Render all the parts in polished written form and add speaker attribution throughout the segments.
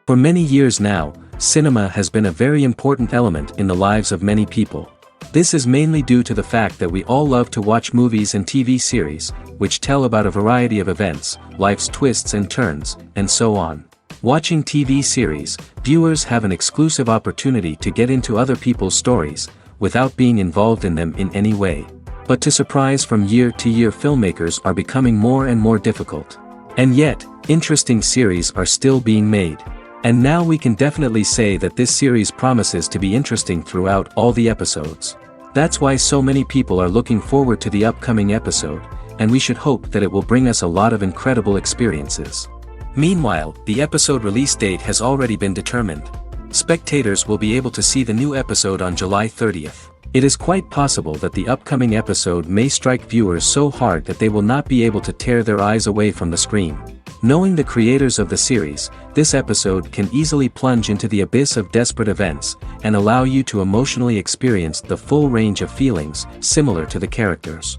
Speaker 1: For many years now, cinema has been a very important element in the lives of many people. This is mainly due to the fact that we all love to watch movies and TV series, which tell about a variety of events, life's twists and turns, and so on. Watching TV series, viewers have an exclusive opportunity to get into other people's stories, without being involved in them in any way. But to surprise from year to year, filmmakers are becoming more and more difficult. And yet, interesting series are still being made. And now we can definitely say that this series promises to be interesting throughout all the episodes. That's why so many people are looking forward to the upcoming episode, and we should hope that it will bring us a lot of incredible experiences. Meanwhile, the episode release date has already been determined. Spectators will be able to see the new episode on July 30th. It is quite possible that the upcoming episode may strike viewers so hard that they will not be able to tear their eyes away from the screen. Knowing the creators of the series, this episode can easily plunge into the abyss of desperate events, and allow you to emotionally experience the full range of feelings, similar to the characters.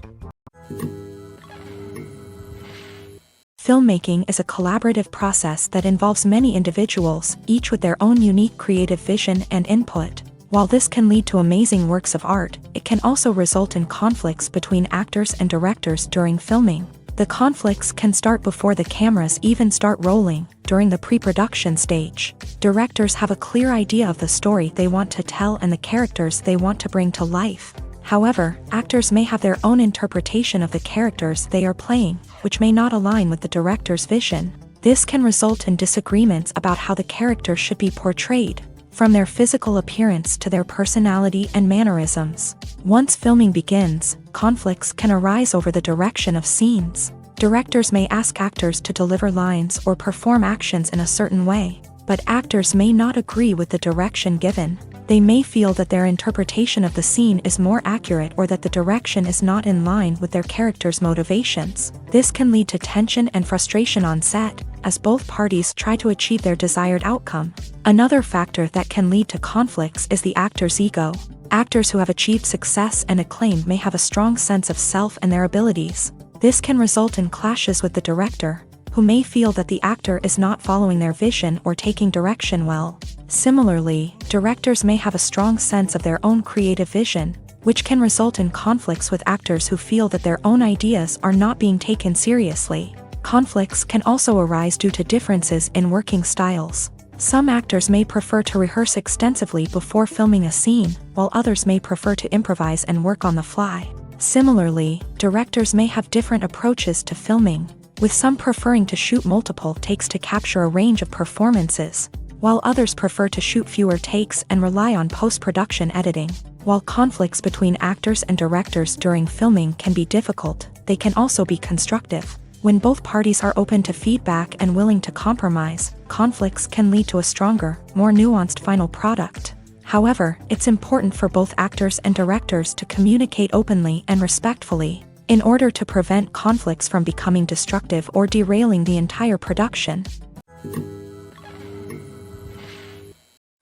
Speaker 2: Filmmaking is a collaborative process that involves many individuals, each with their own unique creative vision and input. While this can lead to amazing works of art, it can also result in conflicts between actors and directors during filming. The conflicts can start before the cameras even start rolling, during the pre-production stage. Directors have a clear idea of the story they want to tell and the characters they want to bring to life. However, actors may have their own interpretation of the characters they are playing, which may not align with the director's vision. This can result in disagreements about how the characters should be portrayed, from their physical appearance to their personality and mannerisms. Once filming begins, conflicts can arise over the direction of scenes. Directors may ask actors to deliver lines or perform actions in a certain way, but actors may not agree with the direction given. They may feel that their interpretation of the scene is more accurate or that the direction is not in line with their character's motivations. This can lead to tension and frustration on set, as both parties try to achieve their desired outcome. Another factor that can lead to conflicts is the actor's ego. Actors who have achieved success and acclaim may have a strong sense of self and their abilities. This can result in clashes with the director, who may feel that the actor is not following their vision or taking direction well. Similarly, directors may have a strong sense of their own creative vision, which can result in conflicts with actors who feel that their own ideas are not being taken seriously. Conflicts can also arise due to differences in working styles. Some actors may prefer to rehearse extensively before filming a scene, while others may prefer to improvise and work on the fly. Similarly, directors may have different approaches to filming, with some preferring to shoot multiple takes to capture a range of performances, while others prefer to shoot fewer takes and rely on post-production editing. While conflicts between actors and directors during filming can be difficult, they can also be constructive. When both parties are open to feedback and willing to compromise, conflicts can lead to a stronger, more nuanced final product. However, it's important for both actors and directors to communicate openly and respectfully, in order to prevent conflicts from becoming destructive or derailing the entire production.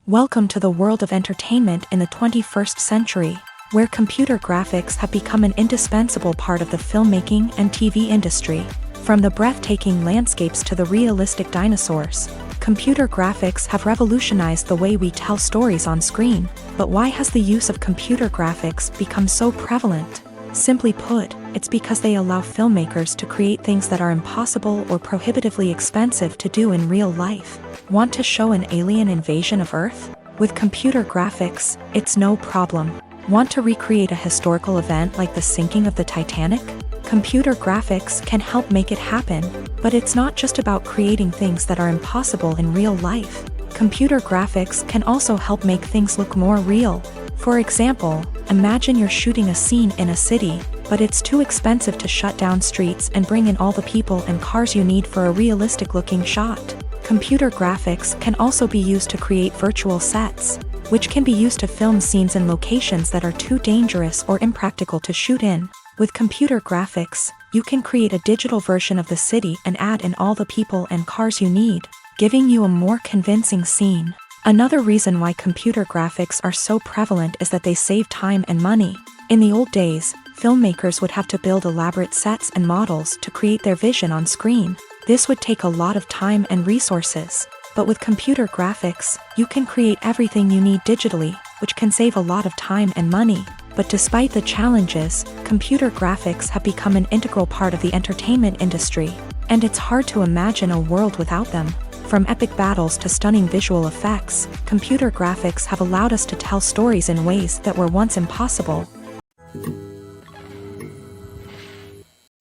Speaker 2: Welcome to the world of entertainment in the 21st century, where computer graphics have become an indispensable part of the filmmaking and TV industry. From the breathtaking landscapes to the realistic dinosaurs, computer graphics have revolutionized the way we tell stories on screen. But why has the use of computer graphics become so prevalent? Simply put, it's because they allow filmmakers to create things that are impossible or prohibitively expensive to do in real life. Want to show an alien invasion of Earth? With computer graphics, it's no problem. Want to recreate a historical event like the sinking of the Titanic? Computer graphics can help make it happen, but it's not just about creating things that are impossible in real life. Computer graphics can also help make things look more real. For example, imagine you're shooting a scene in a city, but it's too expensive to shut down streets and bring in all the people and cars you need for a realistic-looking shot. Computer graphics can also be used to create virtual sets, which can be used to film scenes in locations that are too dangerous or impractical to shoot in. With computer graphics, you can create a digital version of the city and add in all the people and cars you need, giving you a more convincing scene. Another reason why computer graphics are so prevalent is that they save time and money. In the old days, filmmakers would have to build elaborate sets and models to create their vision on screen. This would take a lot of time and resources. But with computer graphics, you can create everything you need digitally, which can save a lot of time and money. But despite the challenges, computer graphics have become an integral part of the entertainment industry, and it's hard to imagine a world without them. From epic battles to stunning visual effects, computer graphics have allowed us to tell stories in ways that were once impossible.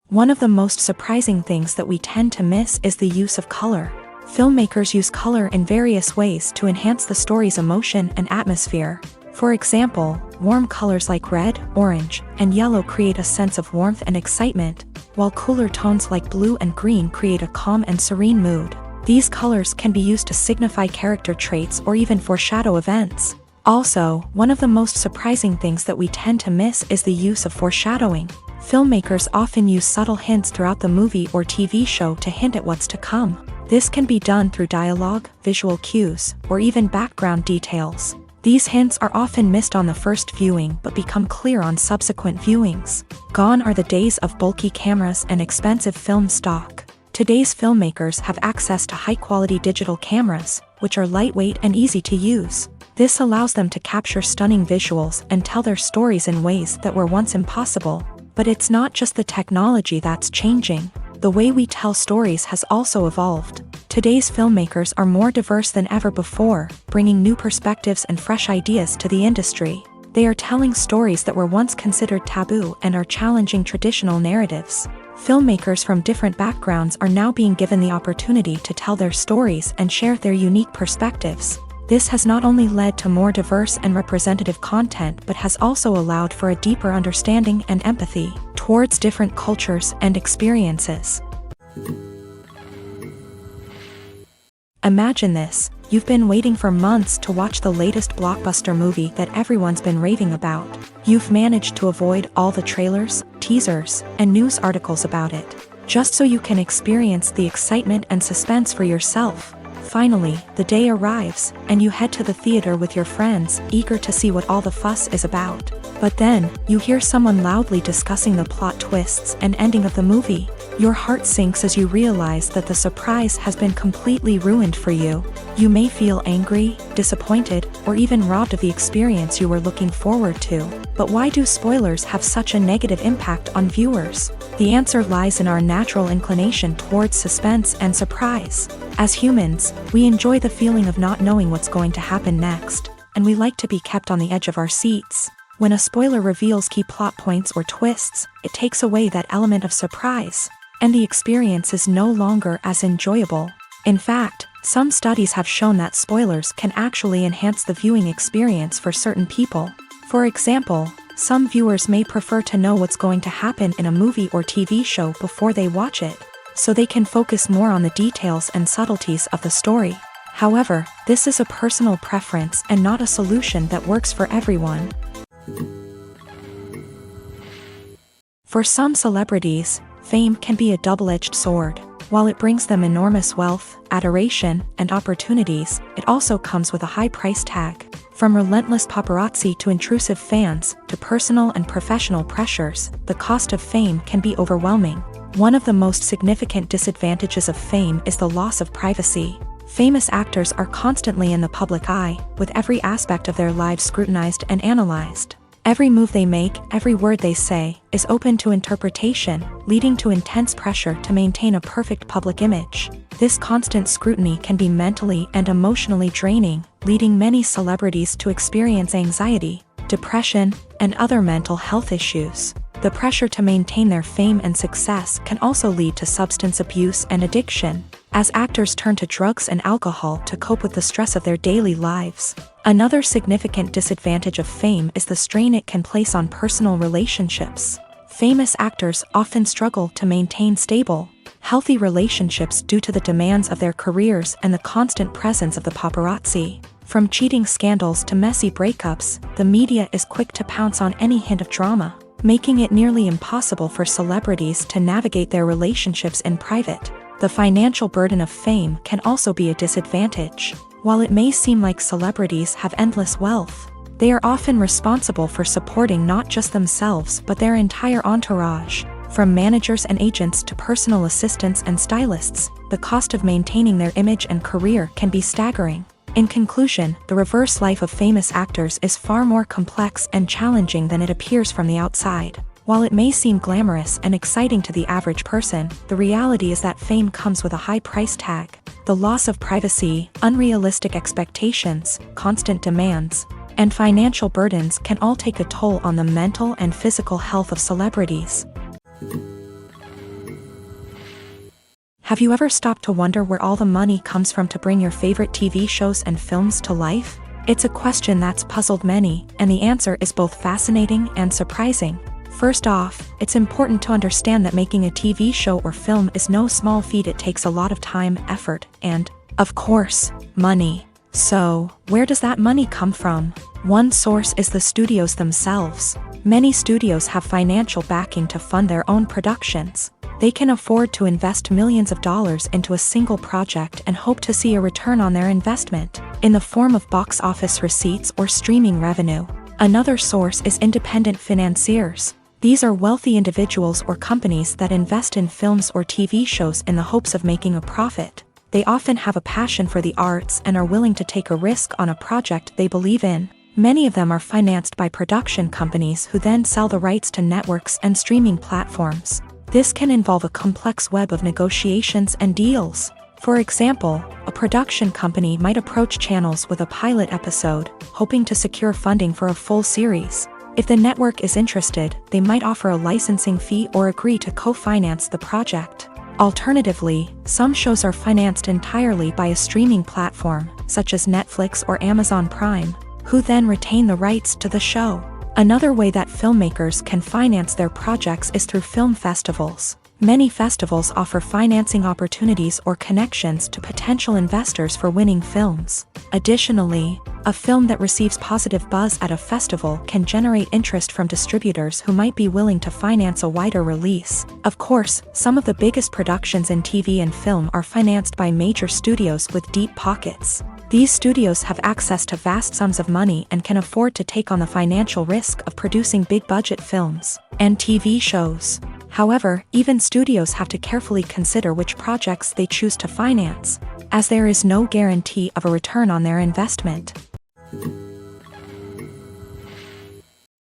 Speaker 2: One of the most surprising things that we tend to miss is the use of color. Filmmakers use color in various ways to enhance the story's emotion and atmosphere. For example, warm colors like red, orange, and yellow create a sense of warmth and excitement, while cooler tones like blue and green create a calm and serene mood. These colors can be used to signify character traits or even foreshadow events. Also, one of the most surprising things that we tend to miss is the use of foreshadowing. Filmmakers often use subtle hints throughout the movie or TV show to hint at what's to come. This can be done through dialogue, visual cues, or even background details. These hints are often missed on the first viewing but become clear on subsequent viewings. Gone are the days of bulky cameras and expensive film stock. Today's filmmakers have access to high-quality digital cameras, which are lightweight and easy to use. This allows them to capture stunning visuals and tell their stories in ways that were once impossible. But it's not just the technology that's changing. The way we tell stories has also evolved. Today's filmmakers are more diverse than ever before, bringing new perspectives and fresh ideas to the industry. They are telling stories that were once considered taboo and are challenging traditional narratives. Filmmakers from different backgrounds are now being given the opportunity to tell their stories and share their unique perspectives. This has not only led to more diverse and representative content but has also allowed for a deeper understanding and empathy towards different cultures and experiences. Imagine this: you've been waiting for months to watch the latest blockbuster movie that everyone's been raving about. You've managed to avoid all the trailers, teasers, and news articles about it, just so you can experience the excitement and suspense for yourself. Finally, the day arrives, and you head to the theater with your friends, eager to see what all the fuss is about. But then, you hear someone loudly discussing the plot twists and ending of the movie. Your heart sinks as you realize that the surprise has been completely ruined for you. You may feel angry, disappointed, or even robbed of the experience you were looking forward to. But why do spoilers have such a negative impact on viewers? The answer lies in our natural inclination towards suspense and surprise. As humans, we enjoy the feeling of not knowing what's going to happen next, and we like to be kept on the edge of our seats. When a spoiler reveals key plot points or twists, it takes away that element of surprise, and the experience is no longer as enjoyable. In fact, some studies have shown that spoilers can actually enhance the viewing experience for certain people. For example, some viewers may prefer to know what's going to happen in a movie or TV show before they watch it, so they can focus more on the details and subtleties of the story. However, this is a personal preference and not a solution that works for everyone. For some celebrities, fame can be a double-edged sword. While it brings them enormous wealth, adoration, and opportunities, it also comes with a high price tag. From relentless paparazzi to intrusive fans, to personal and professional pressures, the cost of fame can be overwhelming. One of the most significant disadvantages of fame is the loss of privacy. Famous actors are constantly in the public eye, with every aspect of their lives scrutinized and analyzed. Every move they make, every word they say, is open to interpretation, leading to intense pressure to maintain a perfect public image. This constant scrutiny can be mentally and emotionally draining, leading many celebrities to experience anxiety, depression, and other mental health issues. The pressure to maintain their fame and success can also lead to substance abuse and addiction, as actors turn to drugs and alcohol to cope with the stress of their daily lives. Another significant disadvantage of fame is the strain it can place on personal relationships. Famous actors often struggle to maintain stable, healthy relationships due to the demands of their careers and the constant presence of the paparazzi. From cheating scandals to messy breakups, the media is quick to pounce on any hint of drama, making it nearly impossible for celebrities to navigate their relationships in private. The financial burden of fame can also be a disadvantage. While it may seem like celebrities have endless wealth, they are often responsible for supporting not just themselves but their entire entourage. From managers and agents to personal assistants and stylists, the cost of maintaining their image and career can be staggering. In conclusion, the reverse life of famous actors is far more complex and challenging than it appears from the outside. While it may seem glamorous and exciting to the average person, the reality is that fame comes with a high price tag. The loss of privacy, unrealistic expectations, constant demands, and financial burdens can all take a toll on the mental and physical health of celebrities. Have you ever stopped to wonder where all the money comes from to bring your favorite TV shows and films to life? It's a question that's puzzled many, and the answer is both fascinating and surprising. First off, it's important to understand that making a TV show or film is no small feat. It takes a lot of time, effort, and, of course, money. So, where does that money come from? One source is the studios themselves. Many studios have financial backing to fund their own productions. They can afford to invest millions of dollars into a single project and hope to see a return on their investment, in the form of box office receipts or streaming revenue. Another source is independent financiers. These are wealthy individuals or companies that invest in films or TV shows in the hopes of making a profit. They often have a passion for the arts and are willing to take a risk on a project they believe in. Many of them are financed by production companies who then sell the rights to networks and streaming platforms. This can involve a complex web of negotiations and deals. For example, a production company might approach channels with a pilot episode, hoping to secure funding for a full series. If the network is interested, they might offer a licensing fee or agree to co-finance the project. Alternatively, some shows are financed entirely by a streaming platform, such as Netflix or Amazon Prime, who then retain the rights to the show. Another way that filmmakers can finance their projects is through film festivals. Many festivals offer financing opportunities or connections to potential investors for winning films. Additionally, a film that receives positive buzz at a festival can generate interest from distributors who might be willing to finance a wider release. Of course, some of the biggest productions in TV and film are financed by major studios with deep pockets. These studios have access to vast sums of money and can afford to take on the financial risk of producing big-budget films and TV shows. However, even studios have to carefully consider which projects they choose to finance, as there is no guarantee of a return on their investment.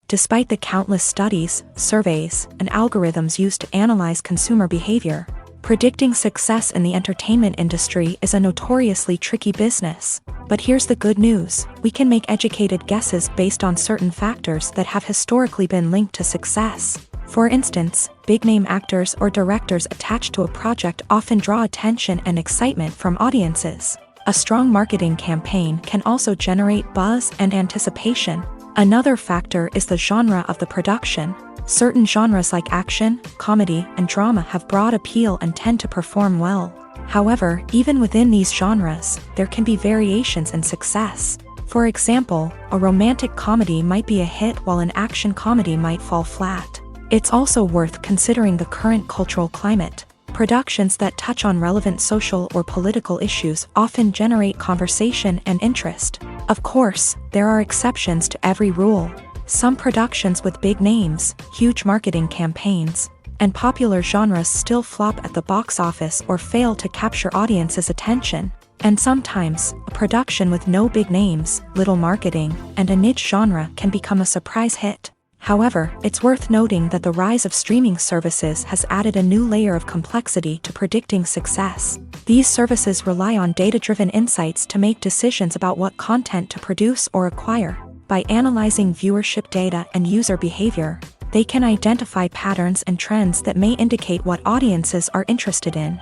Speaker 2: Despite the countless studies, surveys, and algorithms used to analyze consumer behavior, predicting success in the entertainment industry is a notoriously tricky business. But here's the good news: we can make educated guesses based on certain factors that have historically been linked to success. For instance, big-name actors or directors attached to a project often draw attention and excitement from audiences. A strong marketing campaign can also generate buzz and anticipation. Another factor is the genre of the production. Certain genres like action, comedy, and drama have broad appeal and tend to perform well. However, even within these genres, there can be variations in success. For example, a romantic comedy might be a hit while an action comedy might fall flat. It's also worth considering the current cultural climate. Productions that touch on relevant social or political issues often generate conversation and interest. Of course, there are exceptions to every rule. Some productions with big names, huge marketing campaigns, and popular genres still flop at the box office or fail to capture audiences' attention. And sometimes, a production with no big names, little marketing, and a niche genre can become a surprise hit. However, it's worth noting that the rise of streaming services has added a new layer of complexity to predicting success. These services rely on data-driven insights to make decisions about what content to produce or acquire. By analyzing viewership data and user behavior, they can identify patterns and trends that may indicate what audiences are interested in.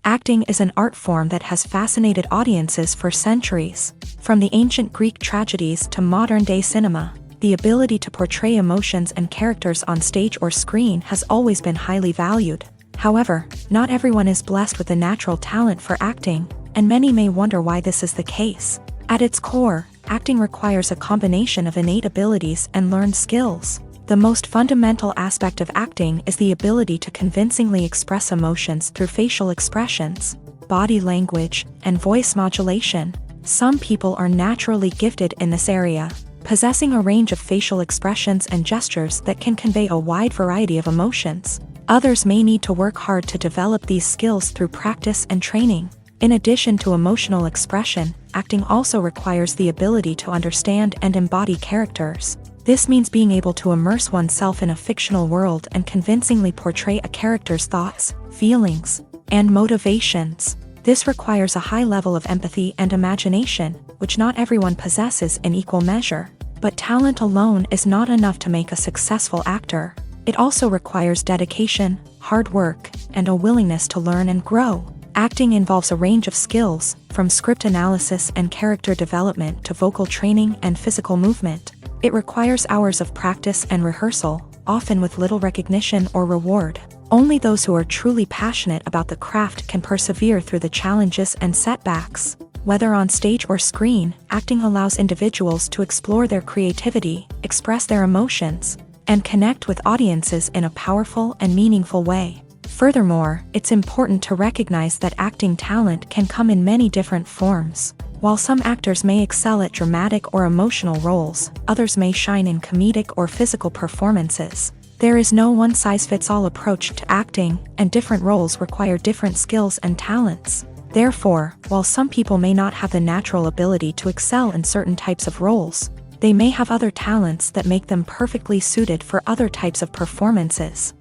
Speaker 2: Acting is an art form that has fascinated audiences for centuries. From the ancient Greek tragedies to modern-day cinema, the ability to portray emotions and characters on stage or screen has always been highly valued. However, not everyone is blessed with a natural talent for acting, and many may wonder why this is the case. At its core, acting requires a combination of innate abilities and learned skills. The most fundamental aspect of acting is the ability to convincingly express emotions through facial expressions, body language, and voice modulation. Some people are naturally gifted in this area, possessing a range of facial expressions and gestures that can convey a wide variety of emotions. Others may need to work hard to develop these skills through practice and training. In addition to emotional expression, acting also requires the ability to understand and embody characters. This means being able to immerse oneself in a fictional world and convincingly portray a character's thoughts, feelings, and motivations. This requires a high level of empathy and imagination, which not everyone possesses in equal measure. But talent alone is not enough to make a successful actor. It also requires dedication, hard work, and a willingness to learn and grow. Acting involves a range of skills, from script analysis and character development to vocal training and physical movement. It requires hours of practice and rehearsal, often with little recognition or reward. Only those who are truly passionate about the craft can persevere through the challenges and setbacks. Whether on stage or screen, acting allows individuals to explore their creativity, express their emotions, and connect with audiences in a powerful and meaningful way. Furthermore, it's important to recognize that acting talent can come in many different forms. While some actors may excel at dramatic or emotional roles, others may shine in comedic or physical performances. There is no one-size-fits-all approach to acting, and different roles require different skills and talents. Therefore, while some people may not have the natural ability to excel in certain types of roles, they may have other talents that make them perfectly suited for other types of performances.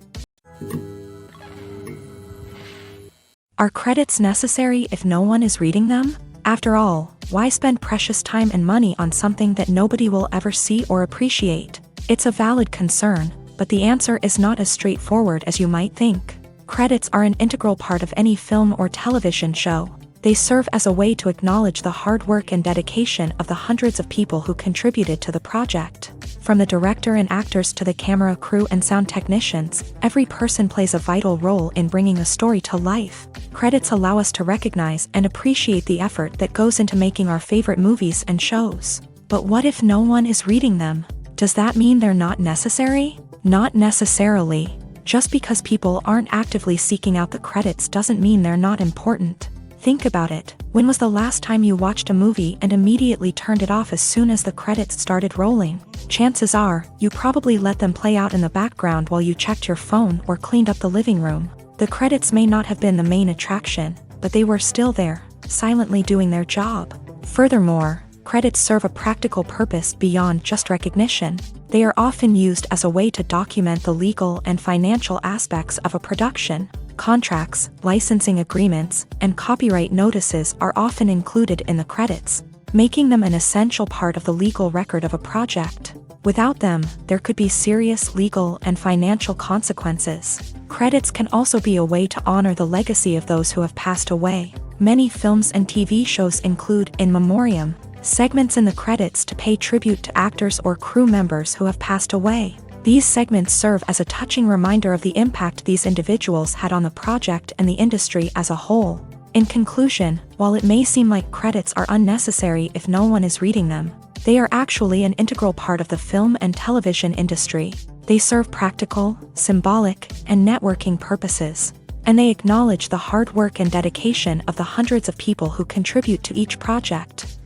Speaker 2: Are credits necessary if no one is reading them? After all, why spend precious time and money on something that nobody will ever see or appreciate? It's a valid concern, but the answer is not as straightforward as you might think. Credits are an integral part of any film or television show. They serve as a way to acknowledge the hard work and dedication of the hundreds of people who contributed to the project. From the director and actors to the camera crew and sound technicians, every person plays a vital role in bringing a story to life. Credits allow us to recognize and appreciate the effort that goes into making our favorite movies and shows. But what if no one is reading them? Does that mean they're not necessary? Not necessarily. Just because people aren't actively seeking out the credits doesn't mean they're not important. Think about it. When was the last time you watched a movie and immediately turned it off as soon as the credits started rolling? Chances are, you probably let them play out in the background while you checked your phone or cleaned up the living room. The credits may not have been the main attraction, but they were still there, silently doing their job. Furthermore, credits serve a practical purpose beyond just recognition. They are often used as a way to document the legal and financial aspects of a production. Contracts, licensing agreements, and copyright notices are often included in the credits, making them an essential part of the legal record of a project. Without them, there could be serious legal and financial consequences. Credits can also be a way to honor the legacy of those who have passed away. Many films and TV shows include in memoriam segments in the credits to pay tribute to actors or crew members who have passed away. These segments serve as a touching reminder of the impact these individuals had on the project and the industry as a whole. In conclusion, while it may seem like credits are unnecessary if no one is reading them, they are actually an integral part of the film and television industry. They serve practical, symbolic, and networking purposes, and they acknowledge the hard work and dedication of the hundreds of people who contribute to each project.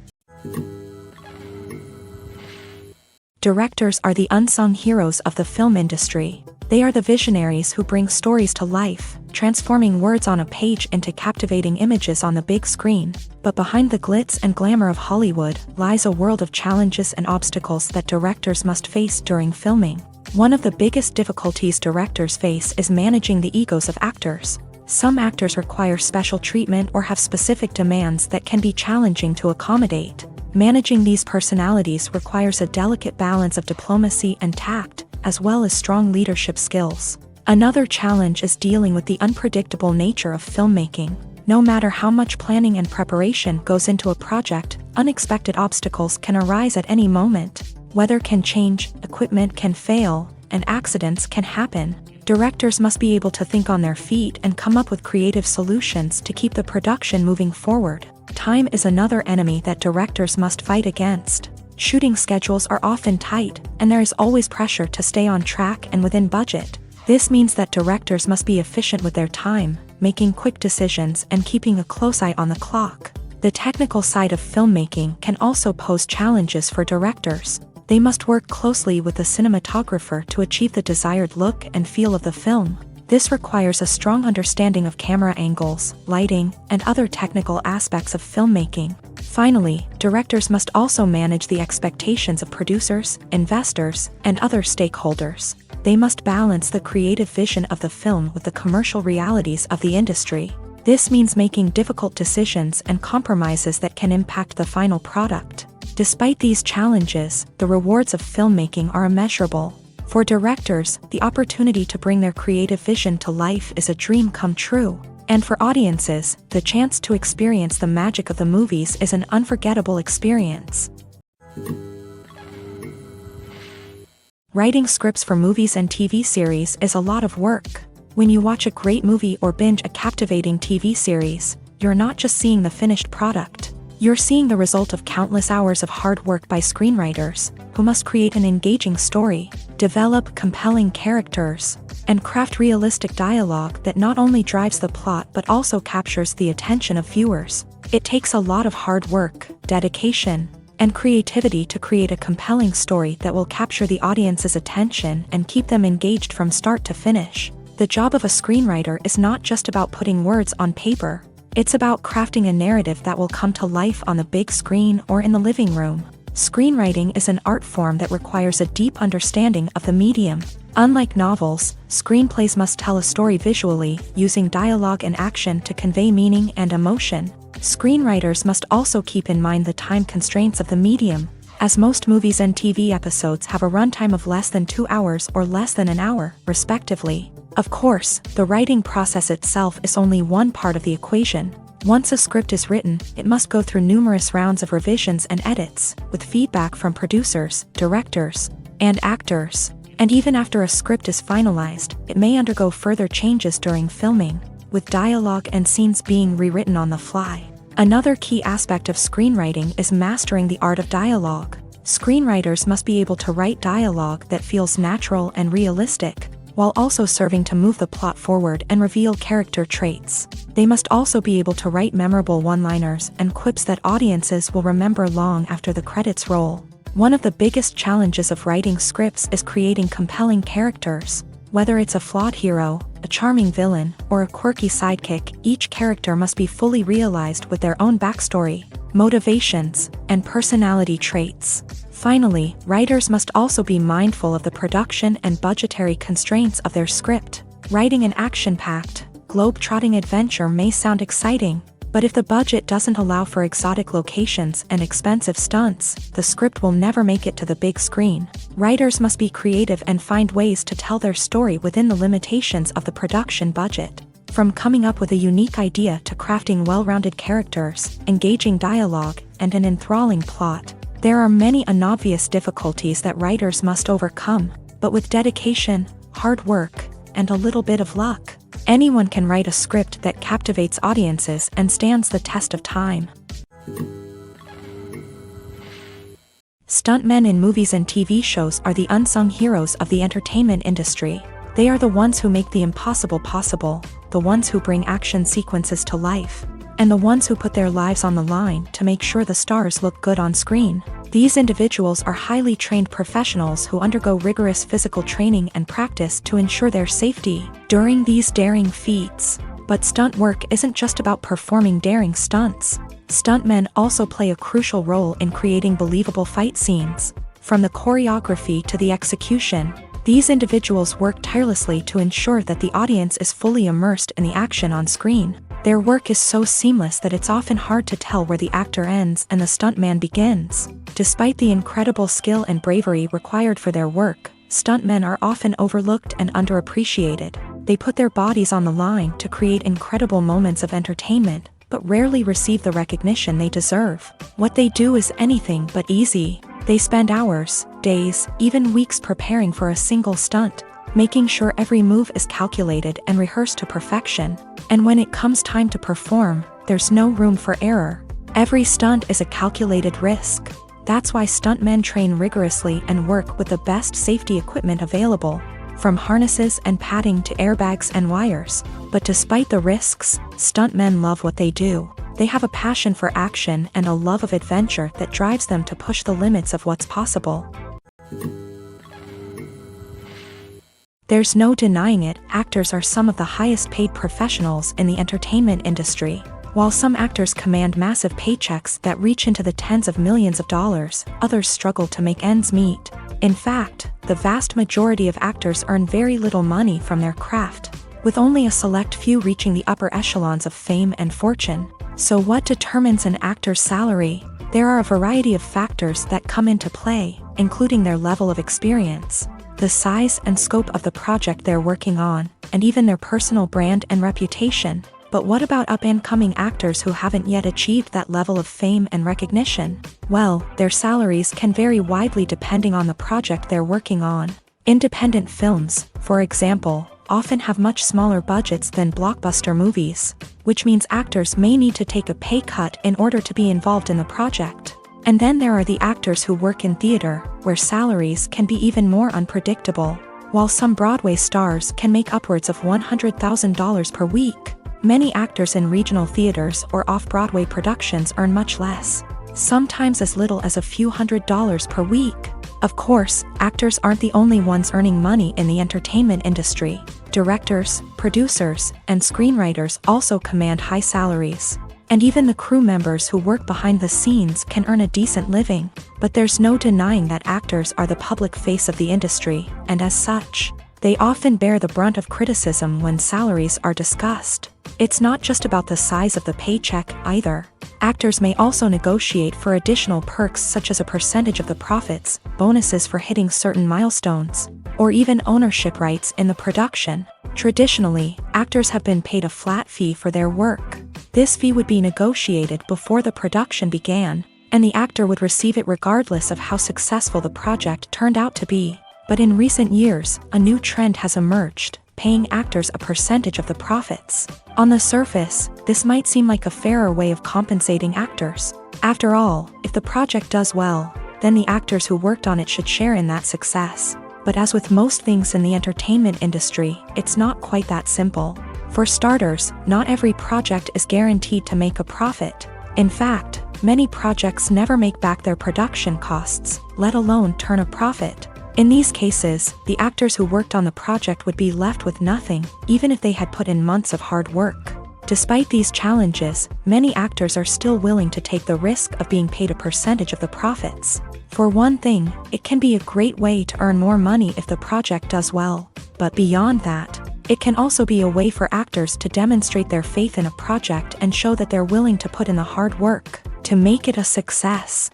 Speaker 2: Directors are the unsung heroes of the film industry. They are the visionaries who bring stories to life, transforming words on a page into captivating images on the big screen. But behind the glitz and glamour of Hollywood lies a world of challenges and obstacles that directors must face during filming. One of the biggest difficulties directors face is managing the egos of actors. Some actors require special treatment or have specific demands that can be challenging to accommodate. Managing these personalities requires a delicate balance of diplomacy and tact, as well as strong leadership skills. Another challenge is dealing with the unpredictable nature of filmmaking. No matter how much planning and preparation goes into a project, unexpected obstacles can arise at any moment. Weather can change, equipment can fail, and accidents can happen. Directors must be able to think on their feet and come up with creative solutions to keep the production moving forward. Time is another enemy that directors must fight against. Shooting schedules are often tight, and there is always pressure to stay on track and within budget. This means that directors must be efficient with their time, making quick decisions and keeping a close eye on the clock. The technical side of filmmaking can also pose challenges for directors. They must work closely with the cinematographer to achieve the desired look and feel of the film. This requires a strong understanding of camera angles, lighting, and other technical aspects of filmmaking. Finally, directors must also manage the expectations of producers, investors, and other stakeholders. They must balance the creative vision of the film with the commercial realities of the industry. This means making difficult decisions and compromises that can impact the final product. Despite these challenges, the rewards of filmmaking are immeasurable. For directors, the opportunity to bring their creative vision to life is a dream come true. And for audiences, the chance to experience the magic of the movies is an unforgettable experience. Writing scripts for movies and TV series is a lot of work. When you watch a great movie or binge a captivating TV series, you're not just seeing the finished product. You're seeing the result of countless hours of hard work by screenwriters, who must create an engaging story, develop compelling characters, and craft realistic dialogue that not only drives the plot but also captures the attention of viewers. It takes a lot of hard work, dedication, and creativity to create a compelling story that will capture the audience's attention and keep them engaged from start to finish. The job of a screenwriter is not just about putting words on paper. It's about crafting a narrative that will come to life on the big screen or in the living room. Screenwriting is an art form that requires a deep understanding of the medium. Unlike novels, screenplays must tell a story visually, using dialogue and action to convey meaning and emotion. Screenwriters must also keep in mind the time constraints of the medium, as most movies and TV episodes have a runtime of less than 2 hours or less than an hour, respectively. Of course, the writing process itself is only one part of the equation. Once a script is written, it must go through numerous rounds of revisions and edits, with feedback from producers, directors, and actors. And even after a script is finalized, it may undergo further changes during filming, with dialogue and scenes being rewritten on the fly. Another key aspect of screenwriting is mastering the art of dialogue. Screenwriters must be able to write dialogue that feels natural and realistic, while also serving to move the plot forward and reveal character traits. They must also be able to write memorable one-liners and quips that audiences will remember long after the credits roll. One of the biggest challenges of writing scripts is creating compelling characters. Whether it's a flawed hero, a charming villain, or a quirky sidekick, each character must be fully realized with their own backstory, motivations, and personality traits. Finally, writers must also be mindful of the production and budgetary constraints of their script. Writing an action-packed, globe-trotting adventure may sound exciting, but if the budget doesn't allow for exotic locations and expensive stunts, the script will never make it to the big screen. Writers must be creative and find ways to tell their story within the limitations of the production budget. From coming up with a unique idea to crafting well-rounded characters, engaging dialogue, and an enthralling plot, there are many unobvious difficulties that writers must overcome, but with dedication, hard work, and a little bit of luck, anyone can write a script that captivates audiences and stands the test of time. Stuntmen in movies and TV shows are the unsung heroes of the entertainment industry. They are the ones who make the impossible possible, the ones who bring action sequences to life, and the ones who put their lives on the line to make sure the stars look good on screen. These individuals are highly trained professionals who undergo rigorous physical training and practice to ensure their safety during these daring feats. But stunt work isn't just about performing daring stunts. Stuntmen also play a crucial role in creating believable fight scenes. From the choreography to the execution, these individuals work tirelessly to ensure that the audience is fully immersed in the action on screen. Their work is so seamless that it's often hard to tell where the actor ends and the stuntman begins. Despite the incredible skill and bravery required for their work, stuntmen are often overlooked and underappreciated. They put their bodies on the line to create incredible moments of entertainment, but rarely receive the recognition they deserve. What they do is anything but easy. They spend hours, days, even weeks preparing for a single stunt, making sure every move is calculated and rehearsed to perfection. And when it comes time to perform, there's no room for error. Every stunt is a calculated risk. That's why stuntmen train rigorously and work with the best safety equipment available, from harnesses and padding to airbags and wires. But despite the risks, stuntmen love what they do. They have a passion for action and a love of adventure that drives them to push the limits of what's possible. There's no denying it, actors are some of the highest paid professionals in the entertainment industry. While some actors command massive paychecks that reach into the tens of millions of dollars, others struggle to make ends meet. In fact, the vast majority of actors earn very little money from their craft, with only a select few reaching the upper echelons of fame and fortune. So what determines an actor's salary? There are a variety of factors that come into play, including their level of experience, the size and scope of the project they're working on, and even their personal brand and reputation. But what about up-and-coming actors who haven't yet achieved that level of fame and recognition? Well, their salaries can vary widely depending on the project they're working on. Independent films, for example, often have much smaller budgets than blockbuster movies, which means actors may need to take a pay cut in order to be involved in the project. And then there are the actors who work in theater, where salaries can be even more unpredictable. While some Broadway stars can make upwards of $100,000 per week, many actors in regional theaters or off-Broadway productions earn much less, sometimes as little as a few $100s per week. Of course, actors aren't the only ones earning money in the entertainment industry. Directors, producers, and screenwriters also command high salaries. And even the crew members who work behind the scenes can earn a decent living. But there's no denying that actors are the public face of the industry, and as such, they often bear the brunt of criticism when salaries are discussed. It's not just about the size of the paycheck either. Actors may also negotiate for additional perks such as a percentage of the profits, bonuses for hitting certain milestones, or even ownership rights in the production. Traditionally, actors have been paid a flat fee for their work. This fee would be negotiated before the production began, and the actor would receive it regardless of how successful the project turned out to be. But in recent years, a new trend has emerged, paying actors a percentage of the profits. On the surface, this might seem like a fairer way of compensating actors. After all, if the project does well, then the actors who worked on it should share in that success. But as with most things in the entertainment industry, it's not quite that simple. For starters, not every project is guaranteed to make a profit. In fact, many projects never make back their production costs, let alone turn a profit. In these cases, the actors who worked on the project would be left with nothing, even if they had put in months of hard work. Despite these challenges, many actors are still willing to take the risk of being paid a percentage of the profits. For one thing, it can be a great way to earn more money if the project does well. But beyond that, it can also be a way for actors to demonstrate their faith in a project and show that they're willing to put in the hard work to make it a success.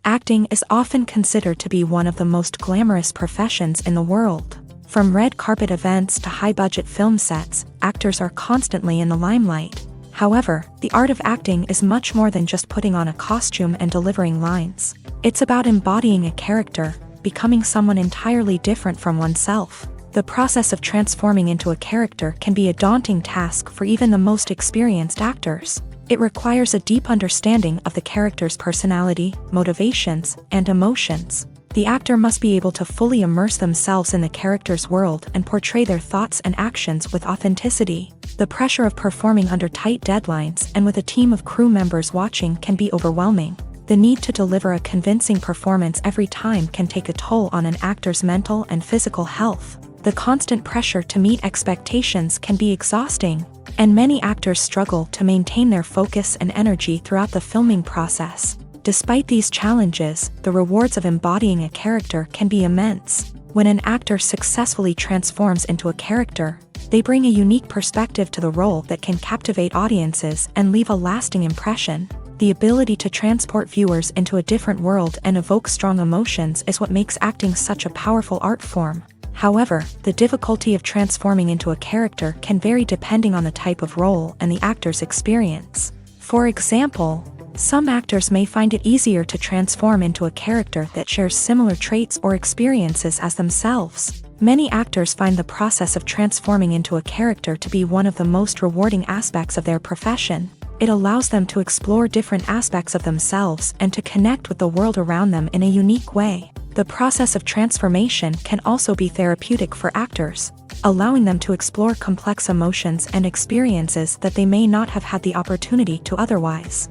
Speaker 2: Acting is often considered to be one of the most glamorous professions in the world. From red carpet events to high-budget film sets, actors are constantly in the limelight. However, the art of acting is much more than just putting on a costume and delivering lines. It's about embodying a character, becoming someone entirely different from oneself. The process of transforming into a character can be a daunting task for even the most experienced actors. It requires a deep understanding of the character's personality, motivations, and emotions. The actor must be able to fully immerse themselves in the character's world and portray their thoughts and actions with authenticity. The pressure of performing under tight deadlines and with a team of crew members watching can be overwhelming. The need to deliver a convincing performance every time can take a toll on an actor's mental and physical health. The constant pressure to meet expectations can be exhausting, and many actors struggle to maintain their focus and energy throughout the filming process. Despite these challenges, the rewards of embodying a character can be immense. When an actor successfully transforms into a character, they bring a unique perspective to the role that can captivate audiences and leave a lasting impression. The ability to transport viewers into a different world and evoke strong emotions is what makes acting such a powerful art form. However, the difficulty of transforming into a character can vary depending on the type of role and the actor's experience. For example, some actors may find it easier to transform into a character that shares similar traits or experiences as themselves. Many actors find the process of transforming into a character to be one of the most rewarding aspects of their profession. It allows them to explore different aspects of themselves and to connect with the world around them in a unique way. The process of transformation can also be therapeutic for actors, allowing them to explore complex emotions and experiences that they may not have had the opportunity to otherwise.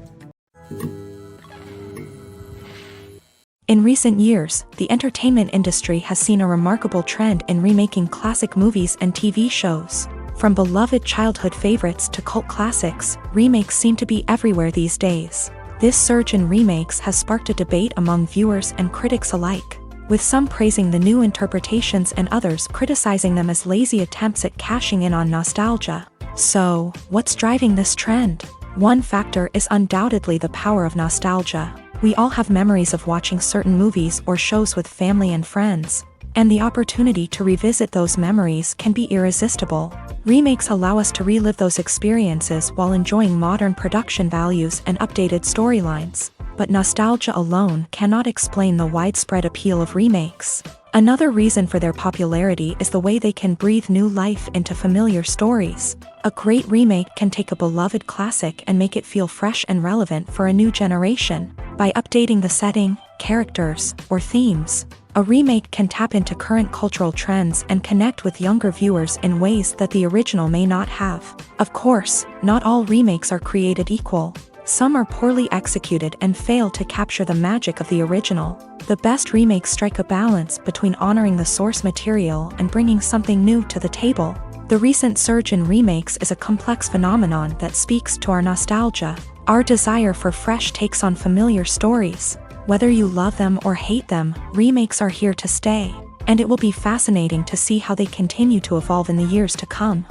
Speaker 2: In recent years, the entertainment industry has seen a remarkable trend in remaking classic movies and TV shows. From beloved childhood favorites to cult classics, remakes seem to be everywhere these days. This surge in remakes has sparked a debate among viewers and critics alike, with some praising the new interpretations and others criticizing them as lazy attempts at cashing in on nostalgia. So, what's driving this trend? One factor is undoubtedly the power of nostalgia. We all have memories of watching certain movies or shows with family and friends, and the opportunity to revisit those memories can be irresistible. Remakes allow us to relive those experiences while enjoying modern production values and updated storylines. But nostalgia alone cannot explain the widespread appeal of remakes. Another reason for their popularity is the way they can breathe new life into familiar stories. A great remake can take a beloved classic and make it feel fresh and relevant for a new generation. By updating the setting, characters, or themes, a remake can tap into current cultural trends and connect with younger viewers in ways that the original may not have. Of course, not all remakes are created equal. Some are poorly executed and fail to capture the magic of the original. The best remakes strike a balance between honoring the source material and bringing something new to the table. The recent surge in remakes is a complex phenomenon that speaks to our nostalgia, our desire for fresh takes on familiar stories. Whether you love them or hate them, remakes are here to stay, and it will be fascinating to see how they continue to evolve in the years to come.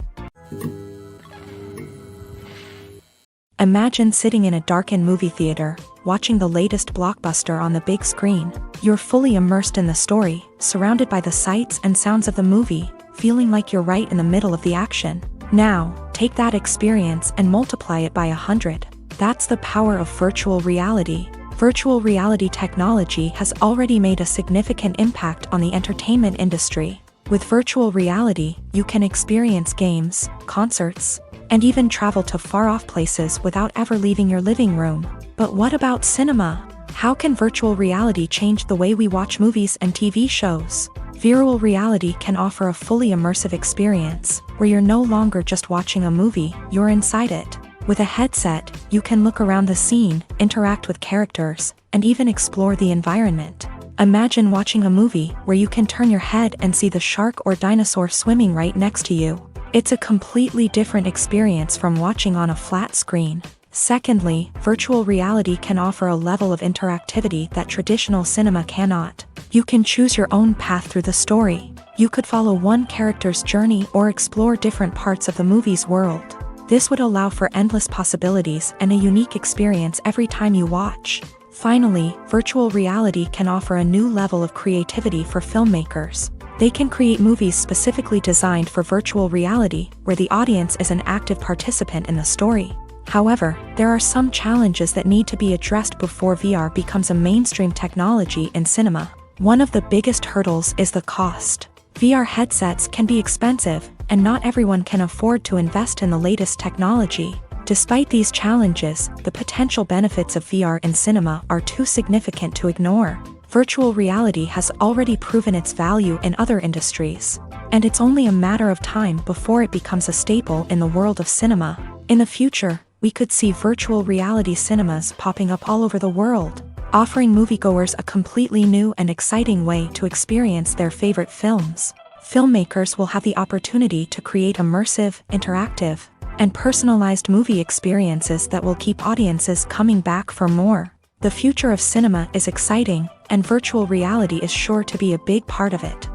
Speaker 2: Imagine sitting in a darkened movie theater, watching the latest blockbuster on the big screen. You're fully immersed in the story, surrounded by the sights and sounds of the movie, feeling like you're right in the middle of the action. Now, take that experience and multiply it by 100. That's the power of virtual reality. Virtual reality technology has already made a significant impact on the entertainment industry. With virtual reality, you can experience games, concerts, and even travel to far-off places without ever leaving your living room. But what about cinema? How can virtual reality change the way we watch movies and TV shows? Virtual reality can offer a fully immersive experience, where you're no longer just watching a movie, you're inside it. With a headset, you can look around the scene, interact with characters, and even explore the environment. Imagine watching a movie where you can turn your head and see the shark or dinosaur swimming right next to you. It's a completely different experience from watching on a flat screen. Secondly, virtual reality can offer a level of interactivity that traditional cinema cannot. You can choose your own path through the story. You could follow one character's journey or explore different parts of the movie's world. This would allow for endless possibilities and a unique experience every time you watch. Finally, virtual reality can offer a new level of creativity for filmmakers. They can create movies specifically designed for virtual reality, where the audience is an active participant in the story. However, there are some challenges that need to be addressed before VR becomes a mainstream technology in cinema. One of the biggest hurdles is the cost. VR headsets can be expensive, and not everyone can afford to invest in the latest technology. Despite these challenges, the potential benefits of VR in cinema are too significant to ignore. Virtual reality has already proven its value in other industries, and it's only a matter of time before it becomes a staple in the world of cinema. In the future, we could see virtual reality cinemas popping up all over the world, offering moviegoers a completely new and exciting way to experience their favorite films. Filmmakers will have the opportunity to create immersive, interactive, and personalized movie experiences that will keep audiences coming back for more. The future of cinema is exciting, and virtual reality is sure to be a big part of it.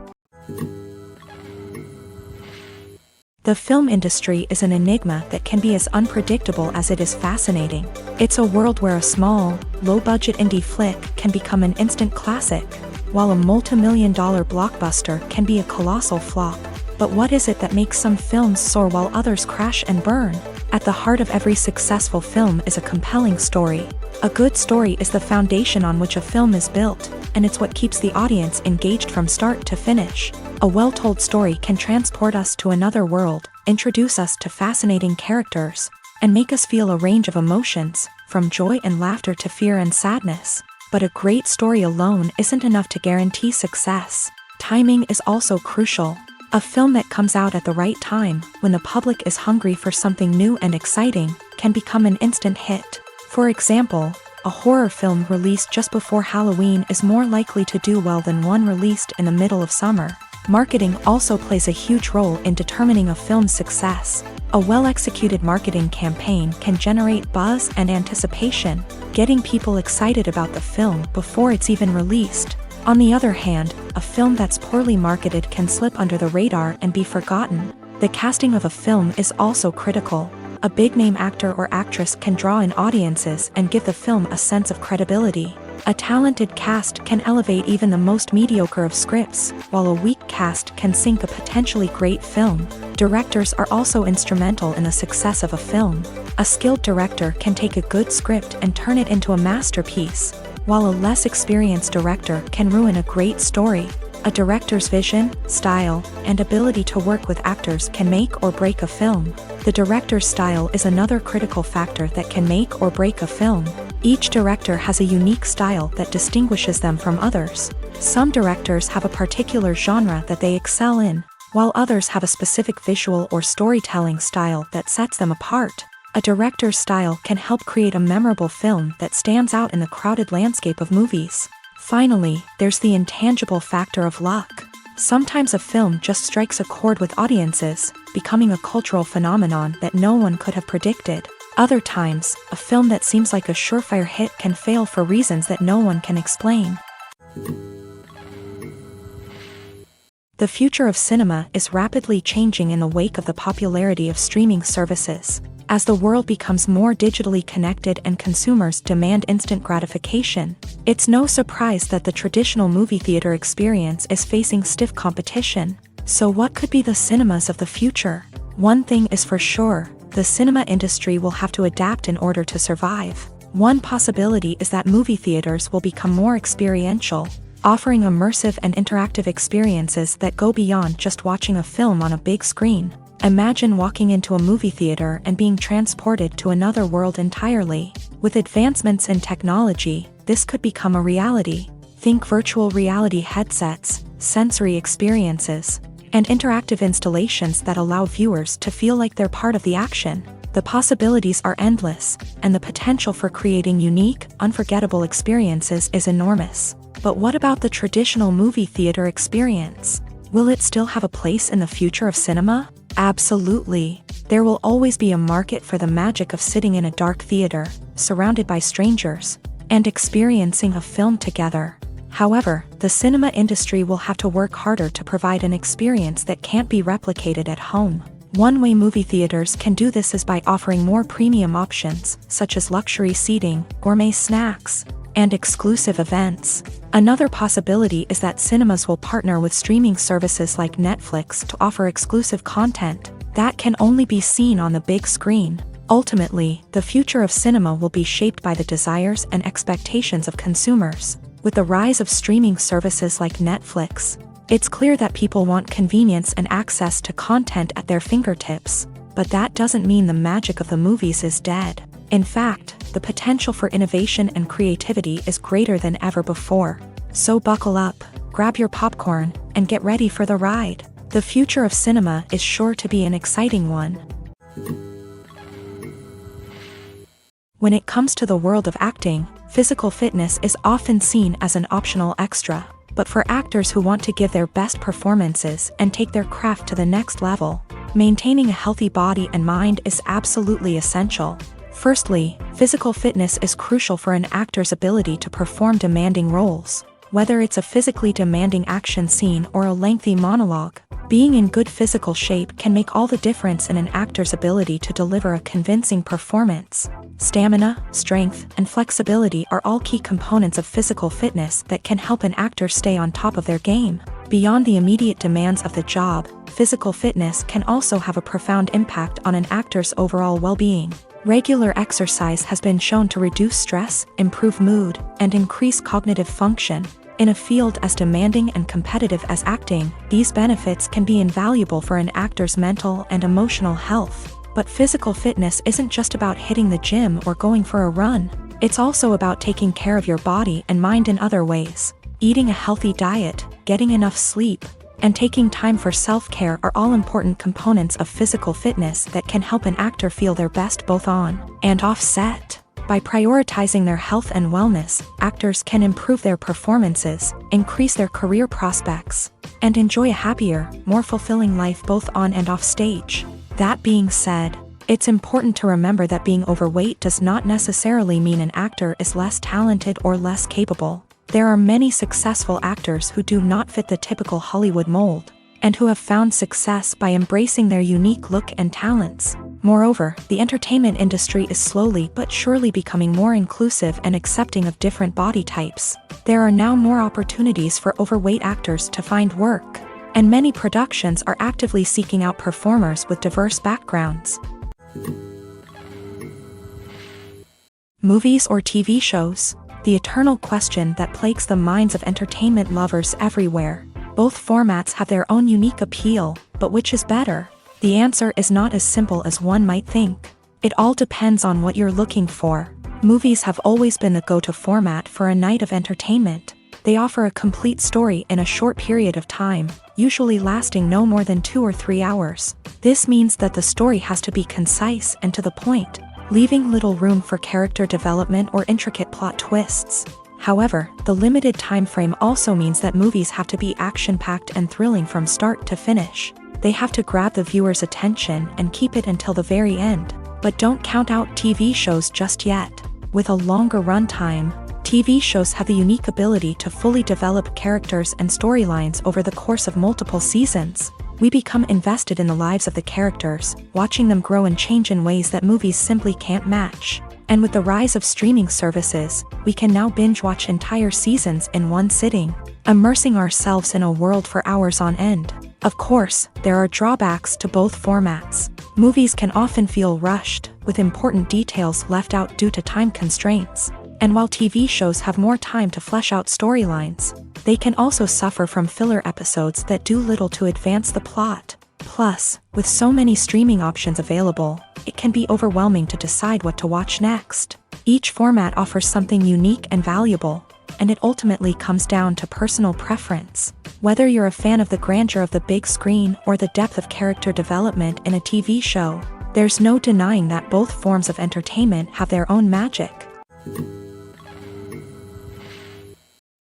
Speaker 2: The film industry is an enigma that can be as unpredictable as it is fascinating. It's a world where a small, low-budget indie flick can become an instant classic, while a multi-million-dollar blockbuster can be a colossal flop. But what is it that makes some films soar while others crash and burn? At the heart of every successful film is a compelling story. A good story is the foundation on which a film is built, and it's what keeps the audience engaged from start to finish. A well-told story can transport us to another world, introduce us to fascinating characters, and make us feel a range of emotions, from joy and laughter to fear and sadness. But a great story alone isn't enough to guarantee success. Timing is also crucial. A film that comes out at the right time, when the public is hungry for something new and exciting, can become an instant hit. For example, a horror film released just before Halloween is more likely to do well than one released in the middle of summer. Marketing also plays a huge role in determining a film's success. A well-executed marketing campaign can generate buzz and anticipation, getting people excited about the film before it's even released. On the other hand, a film that's poorly marketed can slip under the radar and be forgotten. The casting of a film is also critical. A big-name actor or actress can draw in audiences and give the film a sense of credibility. A talented cast can elevate even the most mediocre of scripts, while a weak cast can sink a potentially great film. Directors are also instrumental in the success of a film. A skilled director can take a good script and turn it into a masterpiece, while a less experienced director can ruin a great story. A director's vision, style, and ability to work with actors can make or break a film. The director's style is another critical factor that can make or break a film. Each director has a unique style that distinguishes them from others. Some directors have a particular genre that they excel in, while others have a specific visual or storytelling style that sets them apart. A director's style can help create a memorable film that stands out in the crowded landscape of movies. Finally, there's the intangible factor of luck. Sometimes a film just strikes a chord with audiences, becoming a cultural phenomenon that no one could have predicted. Other times, a film that seems like a surefire hit can fail for reasons that no one can explain. The future of cinema is rapidly changing in the wake of the popularity of streaming services. As the world becomes more digitally connected and consumers demand instant gratification, it's no surprise that the traditional movie theater experience is facing stiff competition. So what could be the cinemas of the future? One thing is for sure, the cinema industry will have to adapt in order to survive. One possibility is that movie theaters will become more experiential, offering immersive and interactive experiences that go beyond just watching a film on a big screen. Imagine walking into a movie theater and being transported to another world entirely. With advancements in technology, this could become a reality. Think virtual reality headsets, sensory experiences, and interactive installations that allow viewers to feel like they're part of the action. The possibilities are endless, and the potential for creating unique, unforgettable experiences is enormous. But what about the traditional movie theater experience? Will it still have a place in the future of cinema? Absolutely. There will always be a market for the magic of sitting in a dark theater, surrounded by strangers, and experiencing a film together. However, the cinema industry will have to work harder to provide an experience that can't be replicated at home. One way movie theaters can do this is by offering more premium options, such as luxury seating, gourmet snacks, and exclusive events. Another possibility is that cinemas will partner with streaming services like Netflix to offer exclusive content that can only be seen on the big screen. Ultimately, the future of cinema will be shaped by the desires and expectations of consumers. With the rise of streaming services like Netflix, it's clear that people want convenience and access to content at their fingertips. But that doesn't mean the magic of the movies is dead. In fact, the potential for innovation and creativity is greater than ever before. So buckle up, grab your popcorn, and get ready for the ride. The future of cinema is sure to be an exciting one. When it comes to the world of acting, physical fitness is often seen as an optional extra. But for actors who want to give their best performances and take their craft to the next level, maintaining a healthy body and mind is absolutely essential. Firstly, physical fitness is crucial for an actor's ability to perform demanding roles. Whether it's a physically demanding action scene or a lengthy monologue, being in good physical shape can make all the difference in an actor's ability to deliver a convincing performance. Stamina, strength, and flexibility are all key components of physical fitness that can help an actor stay on top of their game. Beyond the immediate demands of the job, physical fitness can also have a profound impact on an actor's overall well-being. Regular exercise has been shown to reduce stress, improve mood, and increase cognitive function. In a field as demanding and competitive as acting, these benefits can be invaluable for an actor's mental and emotional health. But physical fitness isn't just about hitting the gym or going for a run. It's also about taking care of your body and mind in other ways. Eating a healthy diet, getting enough sleep, and taking time for self-care are all important components of physical fitness that can help an actor feel their best both on and off set. By prioritizing their health and wellness, actors can improve their performances, increase their career prospects, and enjoy a happier, more fulfilling life both on and off stage. That being said, it's important to remember that being overweight does not necessarily mean an actor is less talented or less capable. There are many successful actors who do not fit the typical Hollywood mold, and who have found success by embracing their unique look and talents. Moreover, the entertainment industry is slowly but surely becoming more inclusive and accepting of different body types. There are now more opportunities for overweight actors to find work, and many productions are actively seeking out performers with diverse backgrounds. Movies or TV shows? The eternal question that plagues the minds of entertainment lovers everywhere. Both formats have their own unique appeal, but which is better? The answer is not as simple as one might think. It all depends on what you're looking for. Movies have always been the go-to format for a night of entertainment. They offer a complete story in a short period of time, usually lasting no more than 2 or 3 hours. This means that the story has to be concise and to the point, leaving little room for character development or intricate plot twists. However, the limited time frame also means that movies have to be action-packed and thrilling from start to finish. They have to grab the viewer's attention and keep it until the very end. But don't count out TV shows just yet. With a longer runtime, TV shows have the unique ability to fully develop characters and storylines over the course of multiple seasons. We become invested in the lives of the characters, watching them grow and change in ways that movies simply can't match. And with the rise of streaming services, we can now binge-watch entire seasons in one sitting, immersing ourselves in a world for hours on end. Of course, there are drawbacks to both formats. Movies can often feel rushed, with important details left out due to time constraints. And while TV shows have more time to flesh out storylines, they can also suffer from filler episodes that do little to advance the plot. Plus, with so many streaming options available, it can be overwhelming to decide what to watch next. Each format offers something unique and valuable, and it ultimately comes down to personal preference. Whether you're a fan of the grandeur of the big screen or the depth of character development in a TV show, there's no denying that both forms of entertainment have their own magic.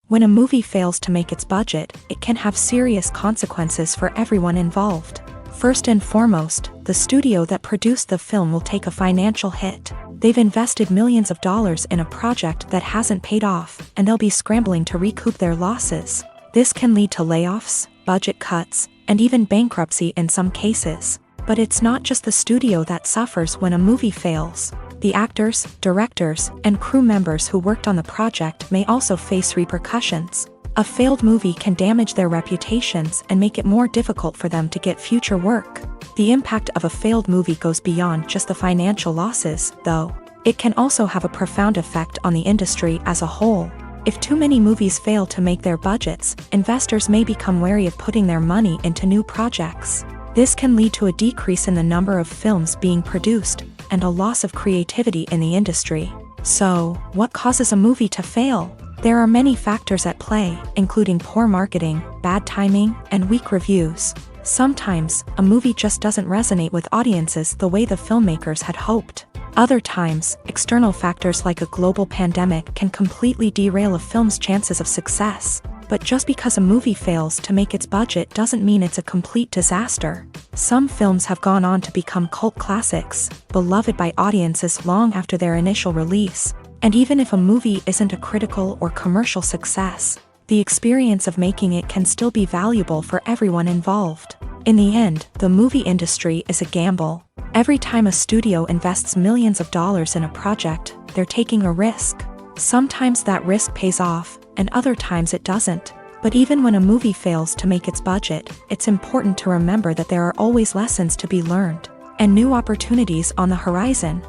Speaker 2: When a movie fails to make its budget, it can have serious consequences for everyone involved. First and foremost, the studio that produced the film will take a financial hit. They've invested millions of dollars in a project that hasn't paid off, and they'll be scrambling to recoup their losses. This can lead to layoffs, budget cuts, and even bankruptcy in some cases. But it's not just the studio that suffers when a movie fails. The actors, directors, and crew members who worked on the project may also face repercussions. A failed movie can damage their reputations and make it more difficult for them to get future work. The impact of a failed movie goes beyond just the financial losses, though. It can also have a profound effect on the industry as a whole. If too many movies fail to make their budgets, investors may become wary of putting their money into new projects. This can lead to a decrease in the number of films being produced, and a loss of creativity in the industry. So, what causes a movie to fail? There are many factors at play, including poor marketing, bad timing, and weak reviews. Sometimes, a movie just doesn't resonate with audiences the way the filmmakers had hoped. Other times, external factors like a global pandemic can completely derail a film's chances of success. But just because a movie fails to make its budget doesn't mean it's a complete disaster. Some films have gone on to become cult classics, beloved by audiences long after their initial release. And even if a movie isn't a critical or commercial success, the experience of making it can still be valuable for everyone involved. In the end, the movie industry is a gamble. Every time a studio invests millions of dollars in a project, they're taking a risk. Sometimes that risk pays off, and other times it doesn't. But even when a movie fails to make its budget, it's important to remember that there are always lessons to be learned, and new opportunities on the horizon.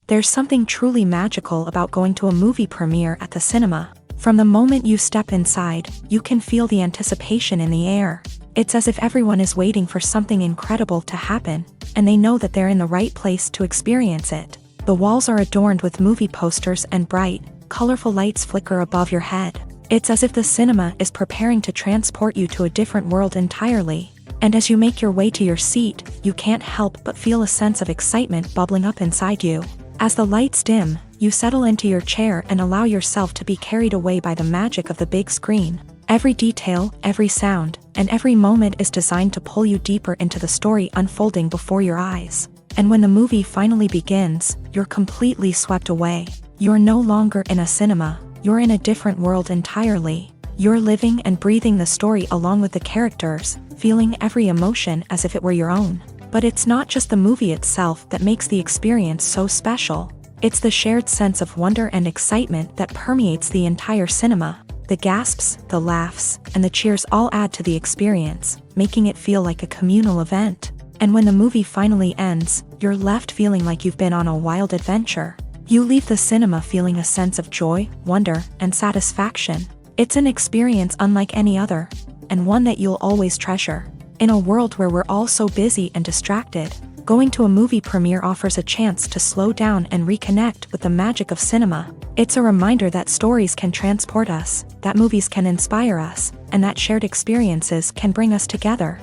Speaker 2: There's something truly magical about going to a movie premiere at the cinema. From the moment you step inside, you can feel the anticipation in the air. It's as if everyone is waiting for something incredible to happen, and they know that they're in the right place to experience it. The walls are adorned with movie posters and bright, colorful lights flicker above your head. It's as if the cinema is preparing to transport you to a different world entirely. And as you make your way to your seat, you can't help but feel a sense of excitement bubbling up inside you. As the lights dim, you settle into your chair and allow yourself to be carried away by the magic of the big screen. Every detail, every sound, and every moment is designed to pull you deeper into the story unfolding before your eyes. And when the movie finally begins, you're completely swept away. You're no longer in a cinema, you're in a different world entirely. You're living and breathing the story along with the characters, feeling every emotion as if it were your own. But it's not just the movie itself that makes the experience so special. It's the shared sense of wonder and excitement that permeates the entire cinema. The gasps, the laughs, and the cheers all add to the experience, making it feel like a communal event. And when the movie finally ends, you're left feeling like you've been on a wild adventure. You leave the cinema feeling a sense of joy, wonder, and satisfaction. It's an experience unlike any other, and one that you'll always treasure. In a world where we're all so busy and distracted, going to a movie premiere offers a chance to slow down and reconnect with the magic of cinema. It's a reminder that stories can transport us, that movies can inspire us, and that shared experiences can bring us together.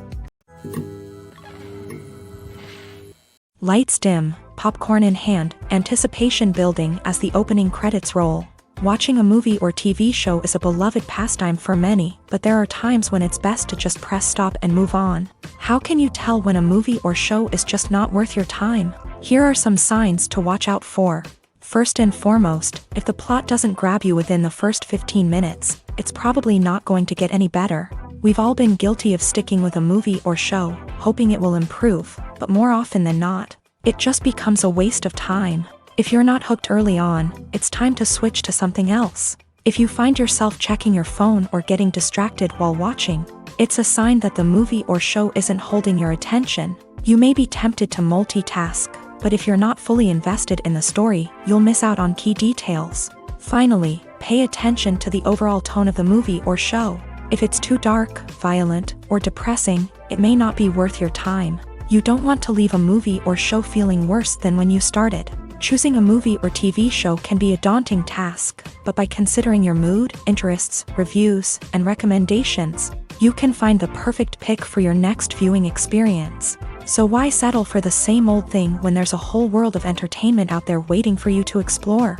Speaker 2: Lights dim, popcorn in hand, anticipation building as the opening credits roll. Watching a movie or TV show is a beloved pastime for many, but there are times when it's best to just press stop and move on. How can you tell when a movie or show is just not worth your time? Here are some signs to watch out for. First and foremost, if the plot doesn't grab you within the first 15 minutes, it's probably not going to get any better. We've all been guilty of sticking with a movie or show, hoping it will improve, but more often than not, it just becomes a waste of time. If you're not hooked early on, it's time to switch to something else. If you find yourself checking your phone or getting distracted while watching, it's a sign that the movie or show isn't holding your attention. You may be tempted to multitask, but if you're not fully invested in the story, you'll miss out on key details. Finally, pay attention to the overall tone of the movie or show. If it's too dark, violent, or depressing, it may not be worth your time. You don't want to leave a movie or show feeling worse than when you started. Choosing a movie or TV show can be a daunting task, but by considering your mood, interests, reviews, and recommendations, you can find the perfect pick for your next viewing experience. So why settle for the same old thing when there's a whole world of entertainment out there waiting for you to explore?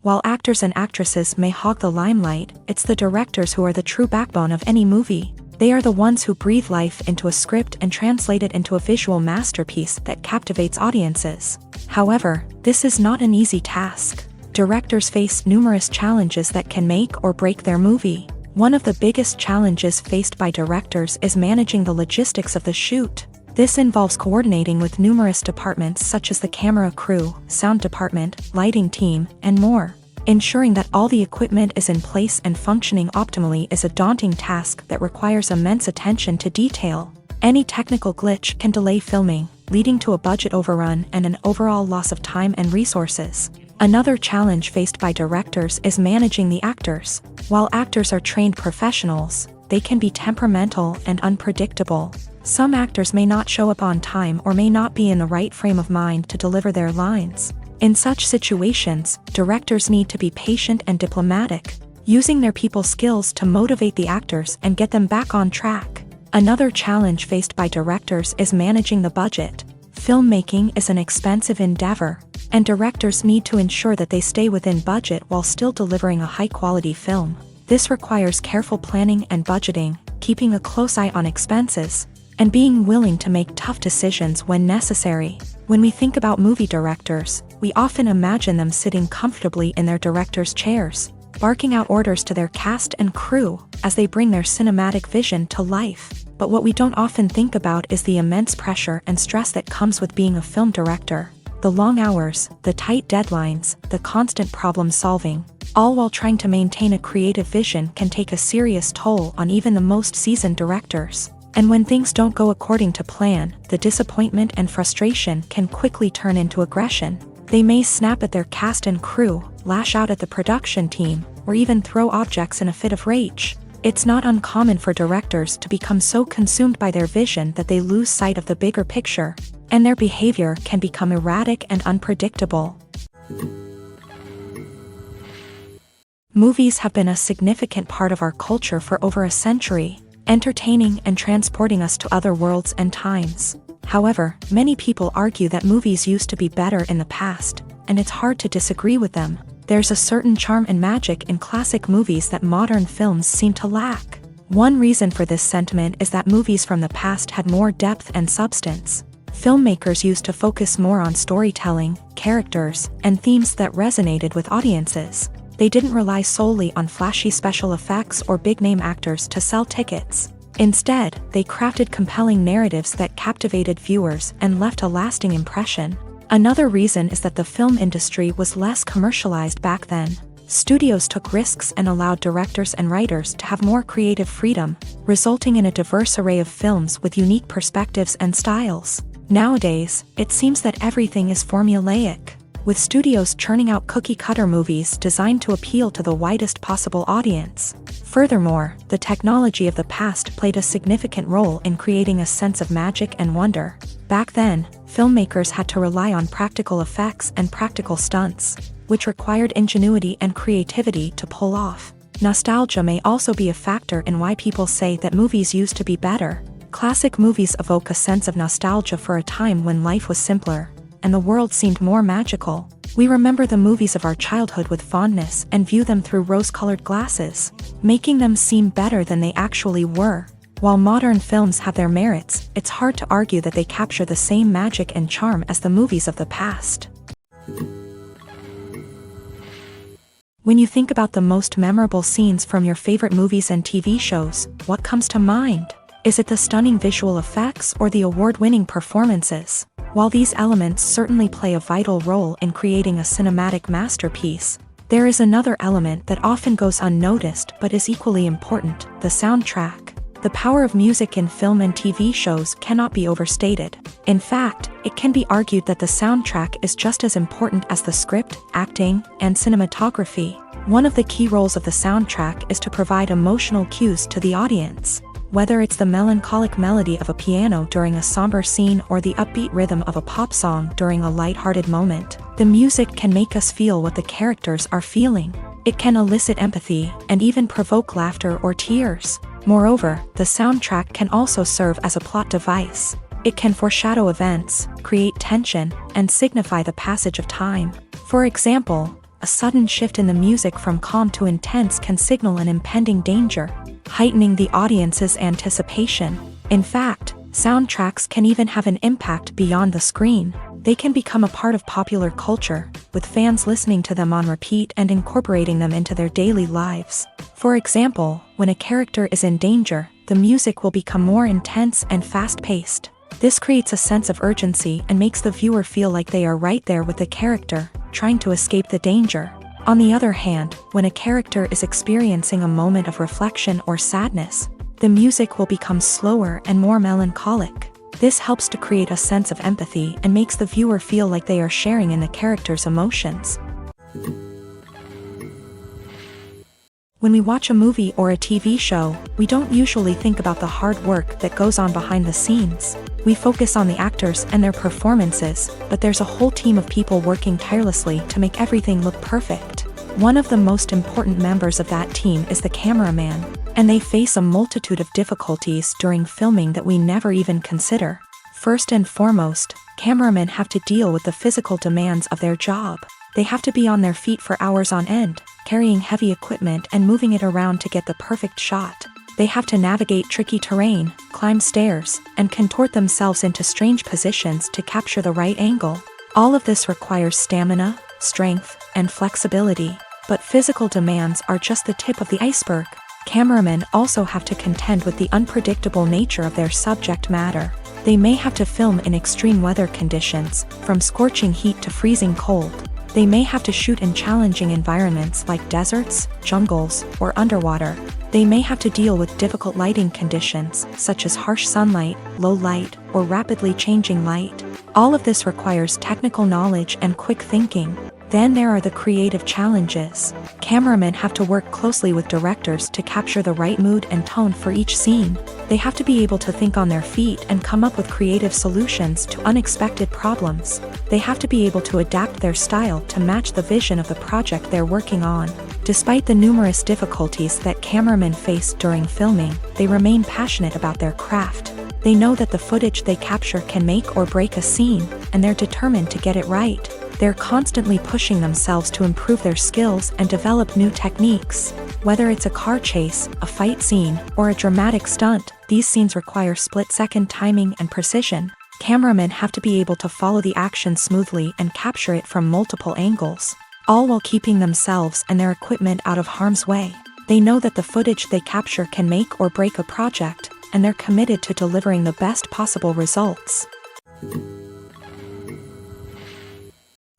Speaker 2: While actors and actresses may hog the limelight, it's the directors who are the true backbone of any movie. They are the ones who breathe life into a script and translate it into a visual masterpiece that captivates audiences. However, this is not an easy task. Directors face numerous challenges that can make or break their movie. One of the biggest challenges faced by directors is managing the logistics of the shoot. This involves coordinating with numerous departments such as the camera crew, sound department, lighting team, and more. Ensuring that all the equipment is in place and functioning optimally is a daunting task that requires immense attention to detail. Any technical glitch can delay filming, leading to a budget overrun and an overall loss of time and resources. Another challenge faced by directors is managing the actors. While actors are trained professionals, they can be temperamental and unpredictable. Some actors may not show up on time or may not be in the right frame of mind to deliver their lines. In such situations, directors need to be patient and diplomatic, using their people skills to motivate the actors and get them back on track. Another challenge faced by directors is managing the budget. Filmmaking is an expensive endeavor, and directors need to ensure that they stay within budget while still delivering a high-quality film. This requires careful planning and budgeting, keeping a close eye on expenses, and being willing to make tough decisions when necessary. When we think about movie directors, we often imagine them sitting comfortably in their director's chairs, barking out orders to their cast and crew as they bring their cinematic vision to life. But what we don't often think about is the immense pressure and stress that comes with being a film director. The long hours, the tight deadlines, the constant problem solving, all while trying to maintain a creative vision can take a serious toll on even the most seasoned directors. And when things don't go according to plan, the disappointment and frustration can quickly turn into aggression. They may snap at their cast and crew, lash out at the production team, or even throw objects in a fit of rage. It's not uncommon for directors to become so consumed by their vision that they lose sight of the bigger picture, and their behavior can become erratic and unpredictable. Movies have been a significant part of our culture for over a century, entertaining and transporting us to other worlds and times. However, many people argue that movies used to be better in the past, and it's hard to disagree with them. There's a certain charm and magic in classic movies that modern films seem to lack. One reason for this sentiment is that movies from the past had more depth and substance. Filmmakers used to focus more on storytelling, characters, and themes that resonated with audiences. They didn't rely solely on flashy special effects or big-name actors to sell tickets. Instead, they crafted compelling narratives that captivated viewers and left a lasting impression. Another reason is that the film industry was less commercialized back then. Studios took risks and allowed directors and writers to have more creative freedom, resulting in a diverse array of films with unique perspectives and styles. Nowadays, it seems that everything is formulaic, with studios churning out cookie-cutter movies designed to appeal to the widest possible audience. Furthermore, the technology of the past played a significant role in creating a sense of magic and wonder. Back then, filmmakers had to rely on practical effects and practical stunts, which required ingenuity and creativity to pull off. Nostalgia may also be a factor in why people say that movies used to be better. Classic movies evoke a sense of nostalgia for a time when life was simpler, and the world seemed more magical. We remember the movies of our childhood with fondness and view them through rose-colored glasses, making them seem better than they actually were. While modern films have their merits, it's hard to argue that they capture the same magic and charm as the movies of the past. When you think about the most memorable scenes from your favorite movies and TV shows, what comes to mind? Is it the stunning visual effects or the award-winning performances? While these elements certainly play a vital role in creating a cinematic masterpiece, there is another element that often goes unnoticed but is equally important: the soundtrack. The power of music in film and TV shows cannot be overstated. In fact, it can be argued that the soundtrack is just as important as the script, acting, and cinematography. One of the key roles of the soundtrack is to provide emotional cues to the audience. Whether it's the melancholic melody of a piano during a somber scene or the upbeat rhythm of a pop song during a light-hearted moment, the music can make us feel what the characters are feeling. It can elicit empathy and even provoke laughter or tears. Moreover, the soundtrack can also serve as a plot device. It can foreshadow events, create tension, and signify the passage of time. For example, a sudden shift in the music from calm to intense can signal an impending danger, heightening the audience's anticipation. In fact, soundtracks can even have an impact beyond the screen. They can become a part of popular culture, with fans listening to them on repeat and incorporating them into their daily lives. For example, when a character is in danger, the music will become more intense and fast-paced. This creates a sense of urgency and makes the viewer feel like they are right there with the character, trying to escape the danger. On the other hand, when a character is experiencing a moment of reflection or sadness, the music will become slower and more melancholic. This helps to create a sense of empathy and makes the viewer feel like they are sharing in the character's emotions. When we watch a movie or a TV show, we don't usually think about the hard work that goes on behind the scenes. We focus on the actors and their performances, but there's a whole team of people working tirelessly to make everything look perfect. One of the most important members of that team is the cameraman, and they face a multitude of difficulties during filming that we never even consider. First and foremost, cameramen have to deal with the physical demands of their job. They have to be on their feet for hours on end, carrying heavy equipment and moving it around to get the perfect shot. They have to navigate tricky terrain, climb stairs, and contort themselves into strange positions to capture the right angle. All of this requires stamina, strength, and flexibility. But physical demands are just the tip of the iceberg. Cameramen also have to contend with the unpredictable nature of their subject matter. They may have to film in extreme weather conditions, from scorching heat to freezing cold. They may have to shoot in challenging environments like deserts, jungles, or underwater. They may have to deal with difficult lighting conditions, such as harsh sunlight, low light, or rapidly changing light. All of this requires technical knowledge and quick thinking. Then there are the creative challenges. Cameramen have to work closely with directors to capture the right mood and tone for each scene. They have to be able to think on their feet and come up with creative solutions to unexpected problems. They have to be able to adapt their style to match the vision of the project they're working on. Despite the numerous difficulties that cameramen face during filming, they remain passionate about their craft. They know that the footage they capture can make or break a scene, and they're determined to get it right. They're constantly pushing themselves to improve their skills and develop new techniques. Whether it's a car chase, a fight scene, or a dramatic stunt, these scenes require split-second timing and precision. Cameramen have to be able to follow the action smoothly and capture it from multiple angles, all while keeping themselves and their equipment out of harm's way. They know that the footage they capture can make or break a project, and they're committed to delivering the best possible results.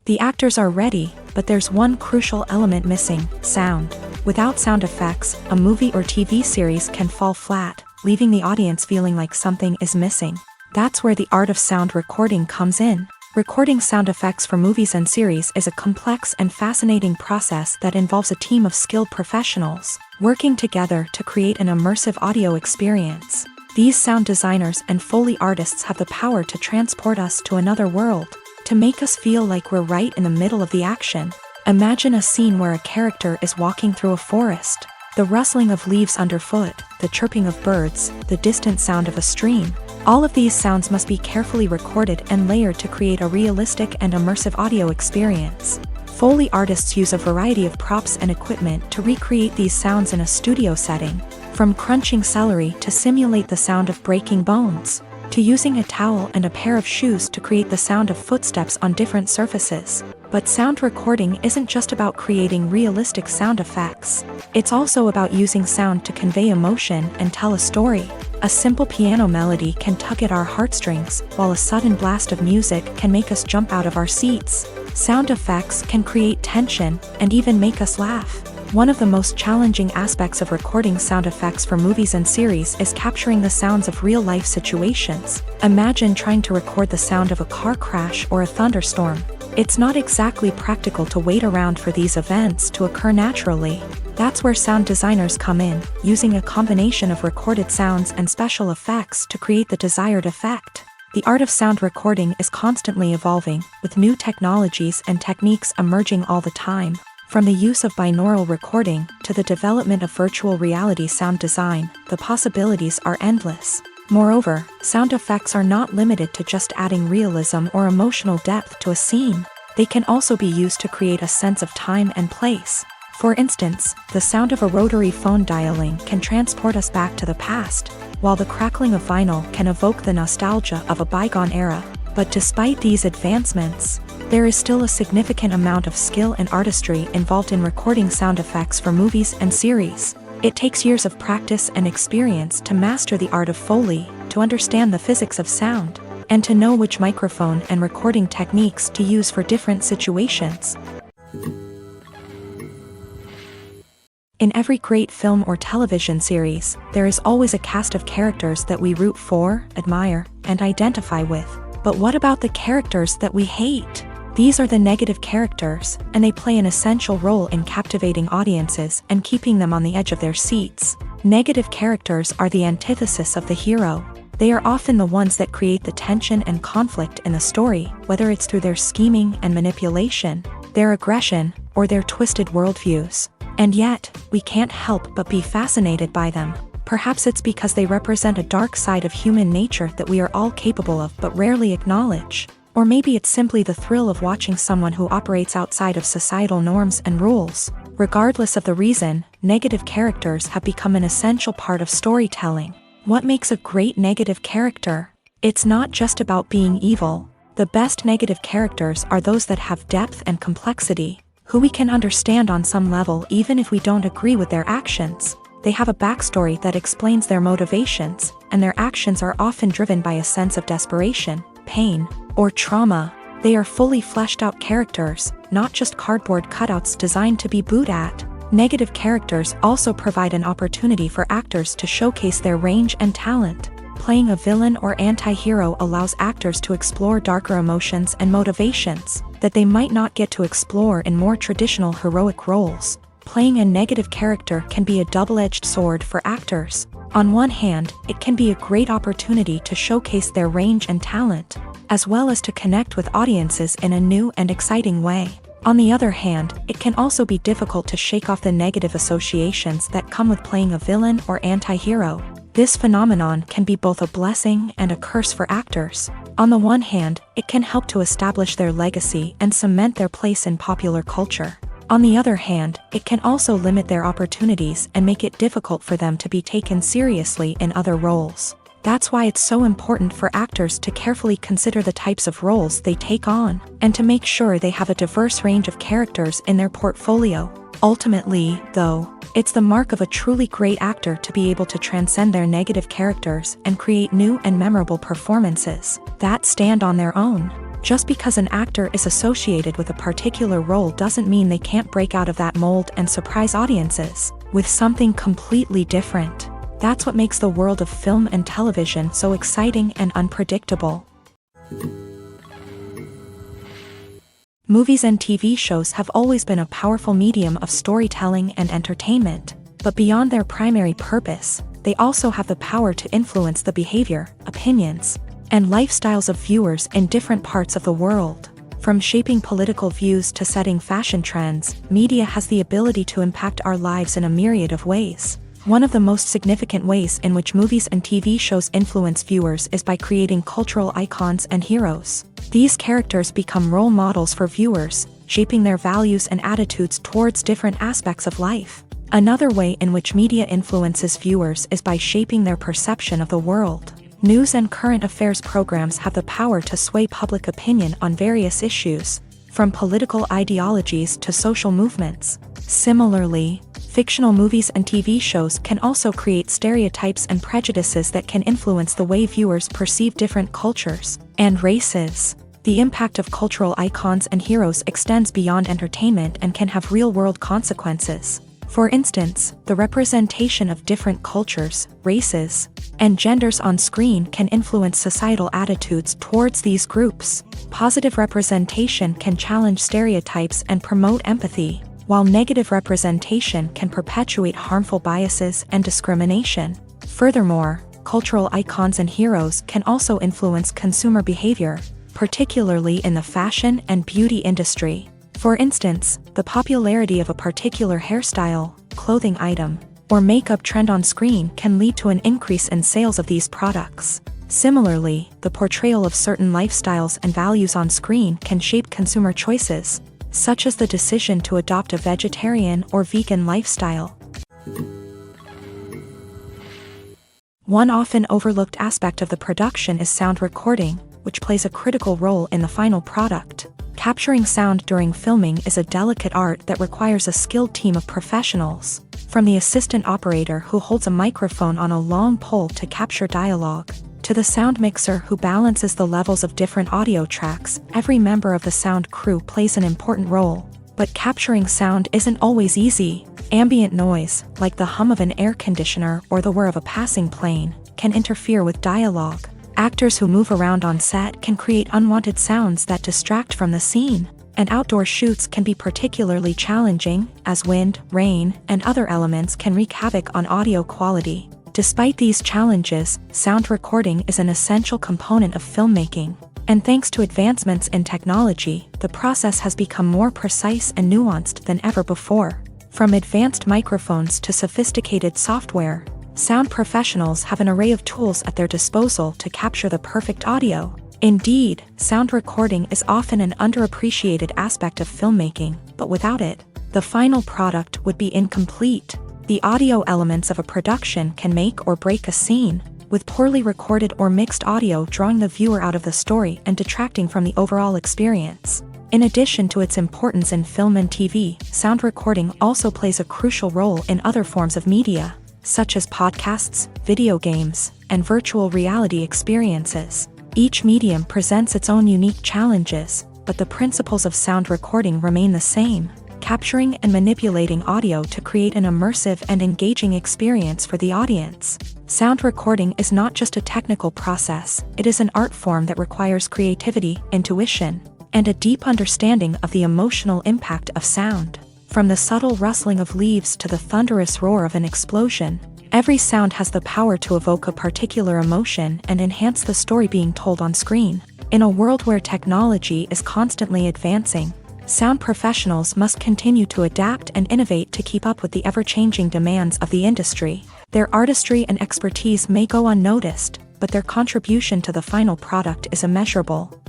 Speaker 2: The actors are ready, but there's one crucial element missing: sound. Without sound effects, a movie or TV series can fall flat, leaving the audience feeling like something is missing. That's where the art of sound recording comes in. Recording sound effects for movies and series is a complex and fascinating process that involves a team of skilled professionals working together to create an immersive audio experience. These sound designers and Foley artists have the power to transport us to another world, to make us feel like we're right in the middle of the action. Imagine a scene where a character is walking through a forest. The rustling of leaves underfoot, the chirping of birds, the distant sound of a stream. All of these sounds must be carefully recorded and layered to create a realistic and immersive audio experience. Foley artists use a variety of props and equipment to recreate these sounds in a studio setting, from crunching celery to simulate the sound of breaking bones, to using a towel and a pair of shoes to create the sound of footsteps on different surfaces. But sound recording isn't just about creating realistic sound effects. It's also about using sound to convey emotion and tell a story. A simple piano melody can tug at our heartstrings, while a sudden blast of music can make us jump out of our seats. Sound effects can create tension and even make us laugh. One of the most challenging aspects of recording sound effects for movies and series is capturing the sounds of real-life situations. Imagine trying to record the sound of a car crash or a thunderstorm. It's not exactly practical to wait around for these events to occur naturally. That's where sound designers come in, using a combination of recorded sounds and special effects to create the desired effect. The art of sound recording is constantly evolving, with new technologies and techniques emerging all the time. From the use of binaural recording to the development of virtual reality sound design, the possibilities are endless. Moreover, sound effects are not limited to just adding realism or emotional depth to a scene. They can also be used to create a sense of time and place. For instance, the sound of a rotary phone dialing can transport us back to the past, while the crackling of vinyl can evoke the nostalgia of a bygone era. But despite these advancements, there is still a significant amount of skill and artistry involved in recording sound effects for movies and series. It takes years of practice and experience to master the art of Foley, to understand the physics of sound, and to know which microphone and recording techniques to use for different situations. In every great film or television series, there is always a cast of characters that we root for, admire, and identify with. But what about the characters that we hate? These are the negative characters, and they play an essential role in captivating audiences and keeping them on the edge of their seats. Negative characters are the antithesis of the hero. They are often the ones that create the tension and conflict in the story, whether it's through their scheming and manipulation, their aggression, or their twisted worldviews. And yet, we can't help but be fascinated by them. Perhaps it's because they represent a dark side of human nature that we are all capable of but rarely acknowledge. Or maybe it's simply the thrill of watching someone who operates outside of societal norms and rules. Regardless of the reason, negative characters have become an essential part of storytelling. What makes a great negative character? It's not just about being evil. The best negative characters are those that have depth and complexity, who we can understand on some level even if we don't agree with their actions. They have a backstory that explains their motivations, and their actions are often driven by a sense of desperation, pain, or trauma. They are fully fleshed out characters, not just cardboard cutouts designed to be booed at. Negative characters also provide an opportunity for actors to showcase their range and talent. Playing a villain or anti-hero allows actors to explore darker emotions and motivations that they might not get to explore in more traditional heroic roles. Playing a negative character can be a double-edged sword for actors. On one hand, it can be a great opportunity to showcase their range and talent, as well as to connect with audiences in a new and exciting way. On the other hand, it can also be difficult to shake off the negative associations that come with playing a villain or anti-hero. This phenomenon can be both a blessing and a curse for actors. On the one hand, it can help to establish their legacy and cement their place in popular culture. On the other hand, it can also limit their opportunities and make it difficult for them to be taken seriously in other roles. That's why it's so important for actors to carefully consider the types of roles they take on, and to make sure they have a diverse range of characters in their portfolio. Ultimately, though, it's the mark of a truly great actor to be able to transcend their negative characters and create new and memorable performances that stand on their own. Just because an actor is associated with a particular role doesn't mean they can't break out of that mold and surprise audiences with something completely different. That's what makes the world of film and television so exciting and unpredictable. Movies and TV shows have always been a powerful medium of storytelling and entertainment, but beyond their primary purpose, they also have the power to influence the behavior, opinions, and lifestyles of viewers in different parts of the world. From shaping political views to setting fashion trends, media has the ability to impact our lives in a myriad of ways. One of the most significant ways in which movies and TV shows influence viewers is by creating cultural icons and heroes. These characters become role models for viewers, shaping their values and attitudes towards different aspects of life. Another way in which media influences viewers is by shaping their perception of the world. News and current affairs programs have the power to sway public opinion on various issues, from political ideologies to social movements. Similarly, fictional movies and TV shows can also create stereotypes and prejudices that can influence the way viewers perceive different cultures and races. The impact of cultural icons and heroes extends beyond entertainment and can have real-world consequences. For instance, the representation of different cultures, races, and genders on screen can influence societal attitudes towards these groups. Positive representation can challenge stereotypes and promote empathy, while negative representation can perpetuate harmful biases and discrimination. Furthermore, cultural icons and heroes can also influence consumer behavior, particularly in the fashion and beauty industry. For instance, the popularity of a particular hairstyle, clothing item, or makeup trend on screen can lead to an increase in sales of these products. Similarly, the portrayal of certain lifestyles and values on screen can shape consumer choices, such as the decision to adopt a vegetarian or vegan lifestyle. One often overlooked aspect of the production is sound recording, which plays a critical role in the final product. Capturing sound during filming is a delicate art that requires a skilled team of professionals, from the assistant operator who holds a microphone on a long pole to capture dialogue, to the sound mixer who balances the levels of different audio tracks. Every member of the sound crew plays an important role. But capturing sound isn't always easy. Ambient noise, like the hum of an air conditioner or the whir of a passing plane, can interfere with dialogue. Actors who move around on set can create unwanted sounds that distract from the scene, and outdoor shoots can be particularly challenging, as wind, rain, and other elements can wreak havoc on audio quality. Despite these challenges, sound recording is an essential component of filmmaking, and thanks to advancements in technology, the process has become more precise and nuanced than ever before. From advanced microphones to sophisticated software, sound professionals have an array of tools at their disposal to capture the perfect audio. Indeed, sound recording is often an underappreciated aspect of filmmaking, but without it, the final product would be incomplete. The audio elements of a production can make or break a scene, with poorly recorded or mixed audio drawing the viewer out of the story and detracting from the overall experience. In addition to its importance in film and TV, sound recording also plays a crucial role in other forms of media, such as podcasts, video games, and virtual reality experiences. Each medium presents its own unique challenges, but the principles of sound recording remain the same: capturing and manipulating audio to create an immersive and engaging experience for the audience. Sound recording is not just a technical process, it is an art form that requires creativity, intuition, and a deep understanding of the emotional impact of sound. From the subtle rustling of leaves to the thunderous roar of an explosion, every sound has the power to evoke a particular emotion and enhance the story being told on screen. In a world where technology is constantly advancing, Sound professionals must continue to adapt and innovate to keep up with the ever-changing demands of the industry. Their artistry and expertise may go unnoticed, but their contribution to the final product is immeasurable.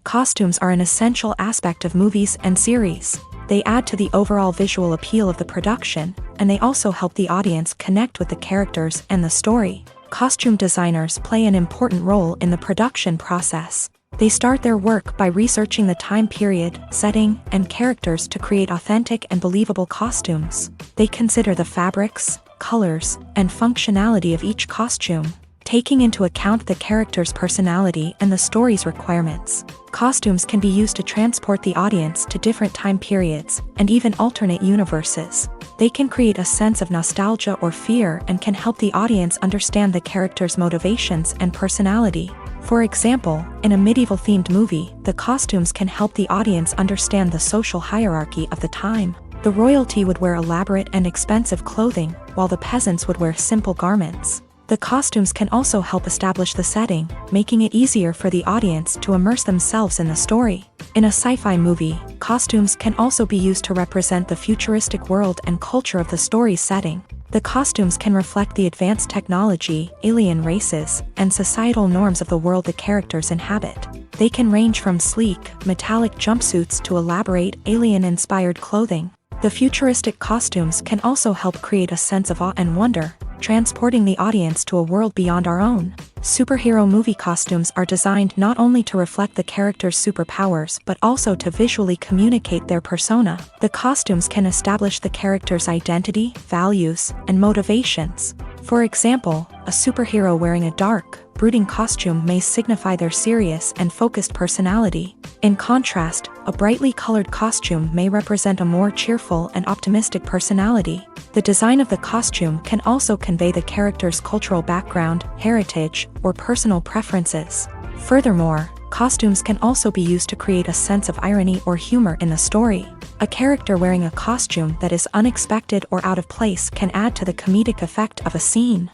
Speaker 2: Costumes are an essential aspect of movies and series. They add to the overall visual appeal of the production, and they also help the audience connect with the characters and the story. Costume designers play an important role in the production process. They start their work by researching the time period, setting, and characters to create authentic and believable costumes. They consider the fabrics, colors, and functionality of each costume, taking into account the character's personality and the story's requirements. Costumes can be used to transport the audience to different time periods, and even alternate universes. They can create a sense of nostalgia or fear and can help the audience understand the character's motivations and personality. For example, in a medieval-themed movie, the costumes can help the audience understand the social hierarchy of the time. The royalty would wear elaborate and expensive clothing, while the peasants would wear simple garments. The costumes can also help establish the setting, making it easier for the audience to immerse themselves in the story. In a sci-fi movie, costumes can also be used to represent the futuristic world and culture of the story's setting. The costumes can reflect the advanced technology, alien races, and societal norms of the world the characters inhabit. They can range from sleek, metallic jumpsuits to elaborate, alien-inspired clothing. The futuristic costumes can also help create a sense of awe and wonder, transporting the audience to a world beyond our own. Superhero movie costumes are designed not only to reflect the character's superpowers but also to visually communicate their persona. The costumes can establish the character's identity, values, and motivations. For example, a superhero wearing a dark, brooding costume may signify their serious and focused personality. In contrast, a brightly colored costume may represent a more cheerful and optimistic personality. The design of the costume can also convey the character's cultural background, heritage, or personal preferences. Furthermore, costumes can also be used to create a sense of irony or humor in the story. A character wearing a costume that is unexpected or out of place can add to the comedic effect of a scene.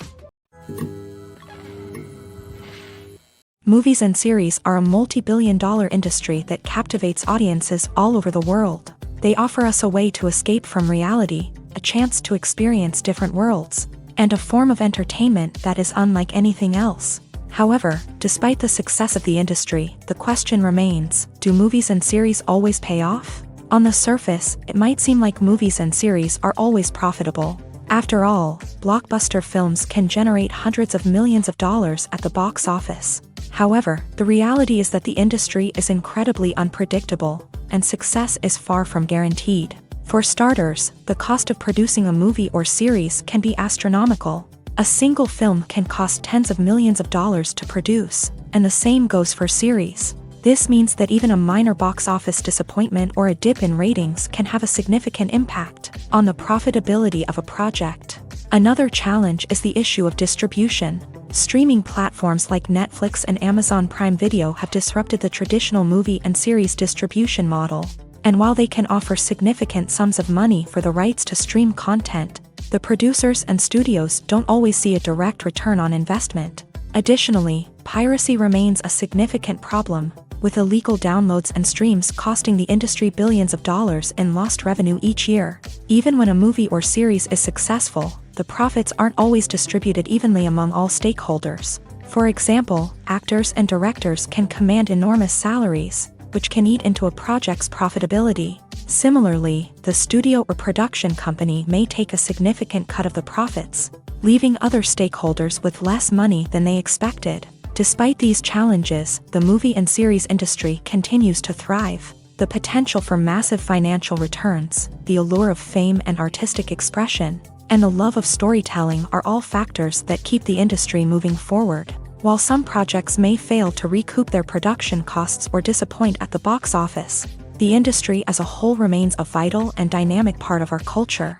Speaker 2: Movies and series are a multi-billion-dollar industry that captivates audiences all over the world. They offer us a way to escape from reality, a chance to experience different worlds, and a form of entertainment that is unlike anything else. However, despite the success of the industry, the question remains, do movies and series always pay off? On the surface, it might seem like movies and series are always profitable. After all, blockbuster films can generate hundreds of millions of dollars at the box office. However, the reality is that the industry is incredibly unpredictable, and success is far from guaranteed. For starters, the cost of producing a movie or series can be astronomical. A single film can cost tens of millions of dollars to produce, and the same goes for series. This means that even a minor box office disappointment or a dip in ratings can have a significant impact on the profitability of a project. Another challenge is the issue of distribution. Streaming platforms like Netflix and Amazon Prime Video have disrupted the traditional movie and series distribution model. And while they can offer significant sums of money for the rights to stream content, the producers and studios don't always see a direct return on investment. Additionally, piracy remains a significant problem, with illegal downloads and streams costing the industry billions of dollars in lost revenue each year. Even when a movie or series is successful, the profits aren't always distributed evenly among all stakeholders. For example, actors and directors can command enormous salaries, which can eat into a project's profitability. Similarly, the studio or production company may take a significant cut of the profits, leaving other stakeholders with less money than they expected. Despite these challenges, the movie and series industry continues to thrive. The potential for massive financial returns, the allure of fame and artistic expression, and the love of storytelling are all factors that keep the industry moving forward. While some projects may fail to recoup their production costs or disappoint at the box office, the industry as a whole remains a vital and dynamic part of our culture.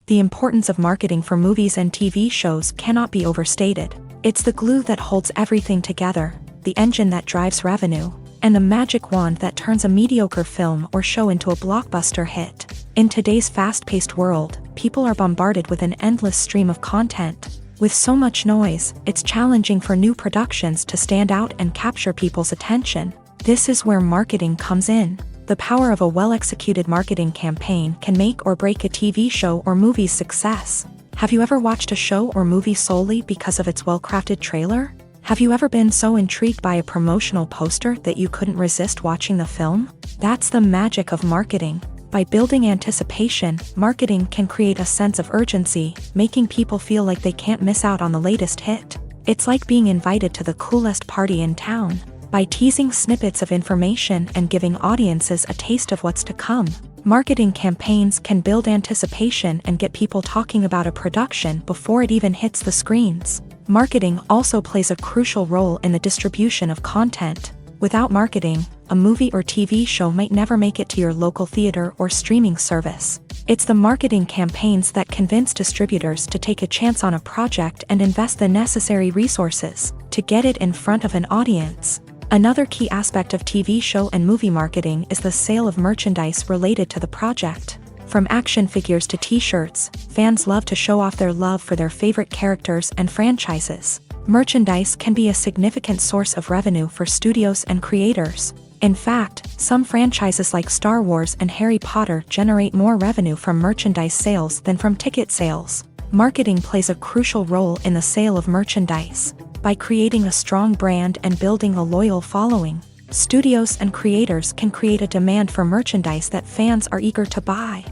Speaker 2: The importance of marketing for movies and TV shows cannot be overstated. It's the glue that holds everything together, the engine that drives revenue, and the magic wand that turns a mediocre film or show into a blockbuster hit. In today's fast-paced world, people are bombarded with an endless stream of content. With so much noise, it's challenging for new productions to stand out and capture people's attention. This is where marketing comes in. The power of a well-executed marketing campaign can make or break a TV show or movie's success. Have you ever watched a show or movie solely because of its well-crafted trailer? Have you ever been so intrigued by a promotional poster that you couldn't resist watching the film? That's the magic of marketing. By building anticipation, marketing can create a sense of urgency, making people feel like they can't miss out on the latest hit. It's like being invited to the coolest party in town. By teasing snippets of information and giving audiences a taste of what's to come, marketing campaigns can build anticipation and get people talking about a production before it even hits the screens. Marketing also plays a crucial role in the distribution of content. Without marketing, a movie or TV show might never make it to your local theater or streaming service. It's the marketing campaigns that convince distributors to take a chance on a project and invest the necessary resources to get it in front of an audience. Another key aspect of TV show and movie marketing is the sale of merchandise related to the project. From action figures to t-shirts, fans love to show off their love for their favorite characters and franchises. Merchandise can be a significant source of revenue for studios and creators. In fact, some franchises like Star Wars and Harry Potter generate more revenue from merchandise sales than from ticket sales. Marketing plays a crucial role in the sale of merchandise. By creating a strong brand and building a loyal following, studios and creators can create a demand for merchandise that fans are eager to buy.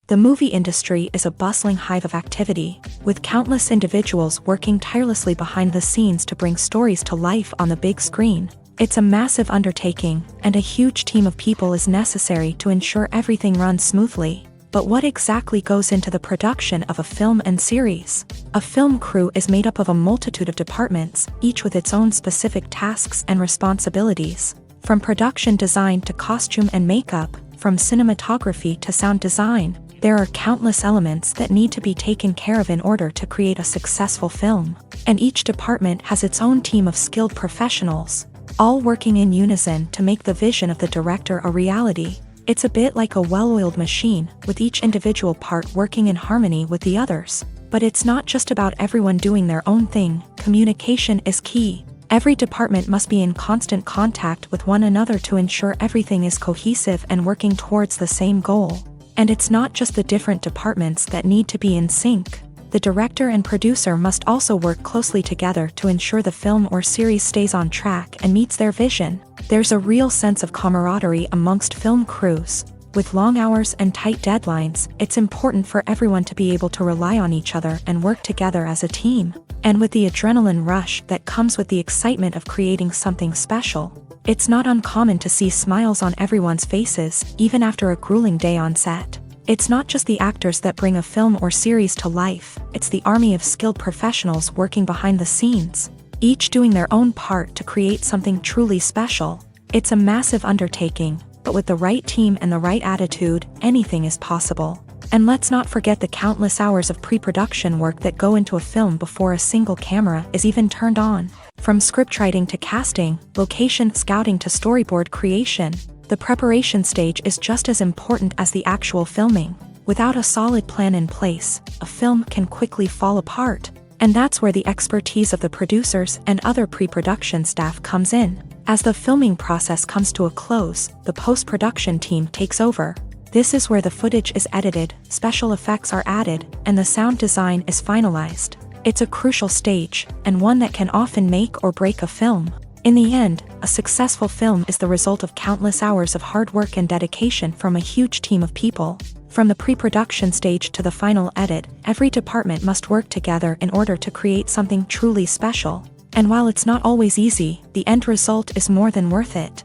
Speaker 2: The movie industry is a bustling hive of activity, with countless individuals working tirelessly behind the scenes to bring stories to life on the big screen. It's a massive undertaking, and a huge team of people is necessary to ensure everything runs smoothly. But what exactly goes into the production of a film and series? A film crew is made up of a multitude of departments, each with its own specific tasks and responsibilities. From production design to costume and makeup, from cinematography to sound design, there are countless elements that need to be taken care of in order to create a successful film. And each department has its own team of skilled professionals, all working in unison to make the vision of the director a reality. It's a bit like a well-oiled machine, with each individual part working in harmony with the others. But it's not just about everyone doing their own thing. Communication is key. Every department must be in constant contact with one another to ensure everything is cohesive and working towards the same goal. And it's not just the different departments that need to be in sync. The director and producer must also work closely together to ensure the film or series stays on track and meets their vision. There's a real sense of camaraderie amongst film crews. With long hours and tight deadlines, it's important for everyone to be able to rely on each other and work together as a team. And with the adrenaline rush that comes with the excitement of creating something special, it's not uncommon to see smiles on everyone's faces, even after a grueling day on set. It's not just the actors that bring a film or series to life, it's the army of skilled professionals working behind the scenes, each doing their own part to create something truly special. It's a massive undertaking, but with the right team and the right attitude, anything is possible. And let's not forget the countless hours of pre-production work that go into a film before a single camera is even turned on. From scriptwriting to casting, location scouting to storyboard creation, the preparation stage is just as important as the actual filming. Without a solid plan in place, a film can quickly fall apart. And that's where the expertise of the producers and other pre-production staff comes in. As the filming process comes to a close, the post-production team takes over. This is where the footage is edited, special effects are added, and the sound design is finalized. It's a crucial stage, and one that can often make or break a film. In the end, a successful film is the result of countless hours of hard work and dedication from a huge team of people. From the pre-production stage to the final edit, every department must work together in order to create something truly special. And while it's not always easy, the end result is more than worth it.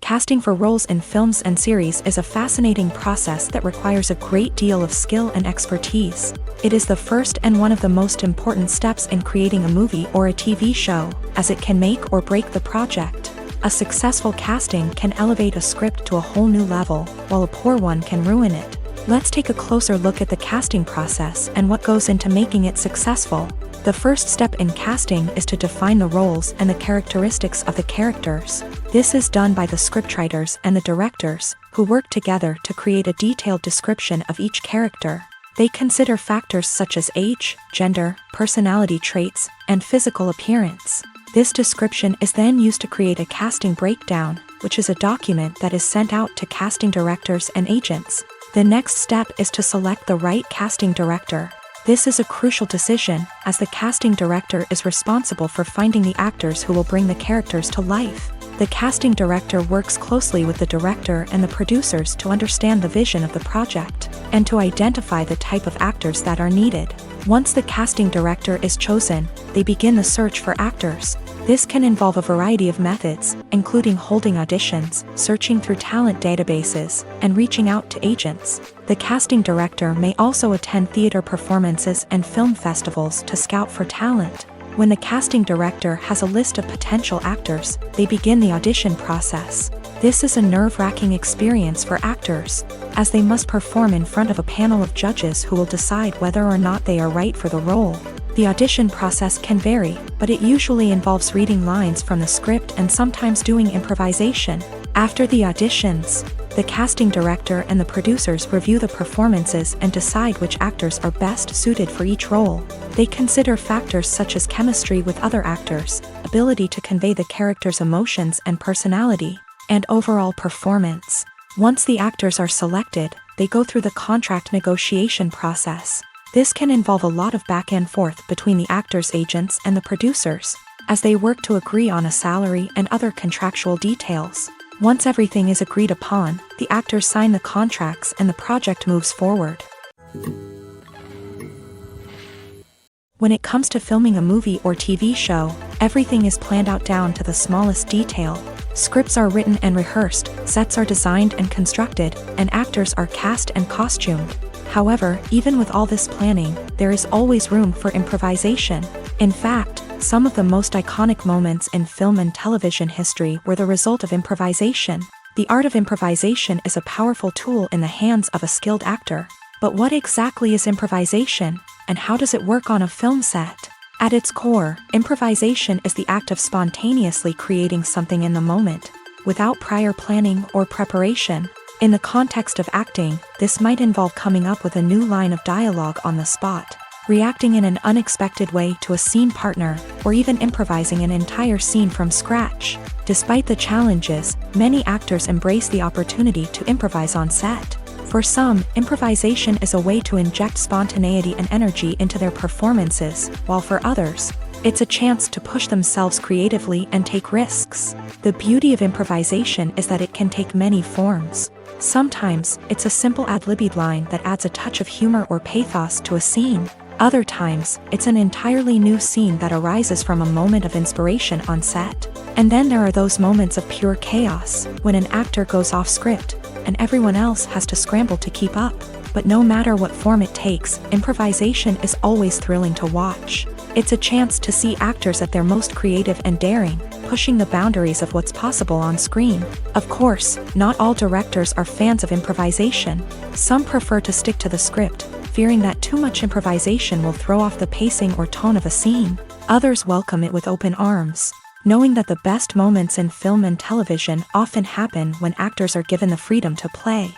Speaker 2: Casting for roles in films and series is a fascinating process that requires a great deal of skill and expertise. It is the first and one of the most important steps in creating a movie or a TV show, as it can make or break the project. A successful casting can elevate a script to a whole new level, while a poor one can ruin it. Let's take a closer look at the casting process and what goes into making it successful. The first step in casting is to define the roles and the characteristics of the characters. This is done by the scriptwriters and the directors, who work together to create a detailed description of each character. They consider factors such as age, gender, personality traits, and physical appearance. This description is then used to create a casting breakdown, which is a document that is sent out to casting directors and agents. The next step is to select the right casting director. This is a crucial decision, as the casting director is responsible for finding the actors who will bring the characters to life. The casting director works closely with the director and the producers to understand the vision of the project, and to identify the type of actors that are needed. Once the casting director is chosen, they begin the search for actors. This can involve a variety of methods, including holding auditions, searching through talent databases, and reaching out to agents. The casting director may also attend theater performances and film festivals to scout for talent. When the casting director has a list of potential actors, they begin the audition process. This is a nerve-wracking experience for actors, as they must perform in front of a panel of judges who will decide whether or not they are right for the role. The audition process can vary, but it usually involves reading lines from the script and sometimes doing improvisation. After the auditions, the casting director and the producers review the performances and decide which actors are best suited for each role. They consider factors such as chemistry with other actors, ability to convey the character's emotions and personality, and overall performance. Once the actors are selected, they go through the contract negotiation process. This can involve a lot of back and forth between the actors' agents and the producers, as they work to agree on a salary and other contractual details. Once everything is agreed upon, the actors sign the contracts and the project moves forward. When it comes to filming a movie or TV show, everything is planned out down to the smallest detail. Scripts are written and rehearsed, sets are designed and constructed, and actors are cast and costumed. However, even with all this planning, there is always room for improvisation. In fact, some of the most iconic moments in film and television history were the result of improvisation. The art of improvisation is a powerful tool in the hands of a skilled actor. But what exactly is improvisation, and how does it work on a film set? At its core, improvisation is the act of spontaneously creating something in the moment, without prior planning or preparation. In the context of acting, this might involve coming up with a new line of dialogue on the spot, reacting in an unexpected way to a scene partner, or even improvising an entire scene from scratch. Despite the challenges, many actors embrace the opportunity to improvise on set. For some, improvisation is a way to inject spontaneity and energy into their performances, while for others, it's a chance to push themselves creatively and take risks. The beauty of improvisation is that it can take many forms. Sometimes, it's a simple ad-libbed line that adds a touch of humor or pathos to a scene. Other times, it's an entirely new scene that arises from a moment of inspiration on set. And then there are those moments of pure chaos, when an actor goes off script, and everyone else has to scramble to keep up. But no matter what form it takes, improvisation is always thrilling to watch. It's a chance to see actors at their most creative and daring, pushing the boundaries of what's possible on screen. Of course, not all directors are fans of improvisation. Some prefer to stick to the script, fearing that too much improvisation will throw off the pacing or tone of a scene. Others welcome it with open arms, knowing that the best moments in film and television often happen when actors are given the freedom to play.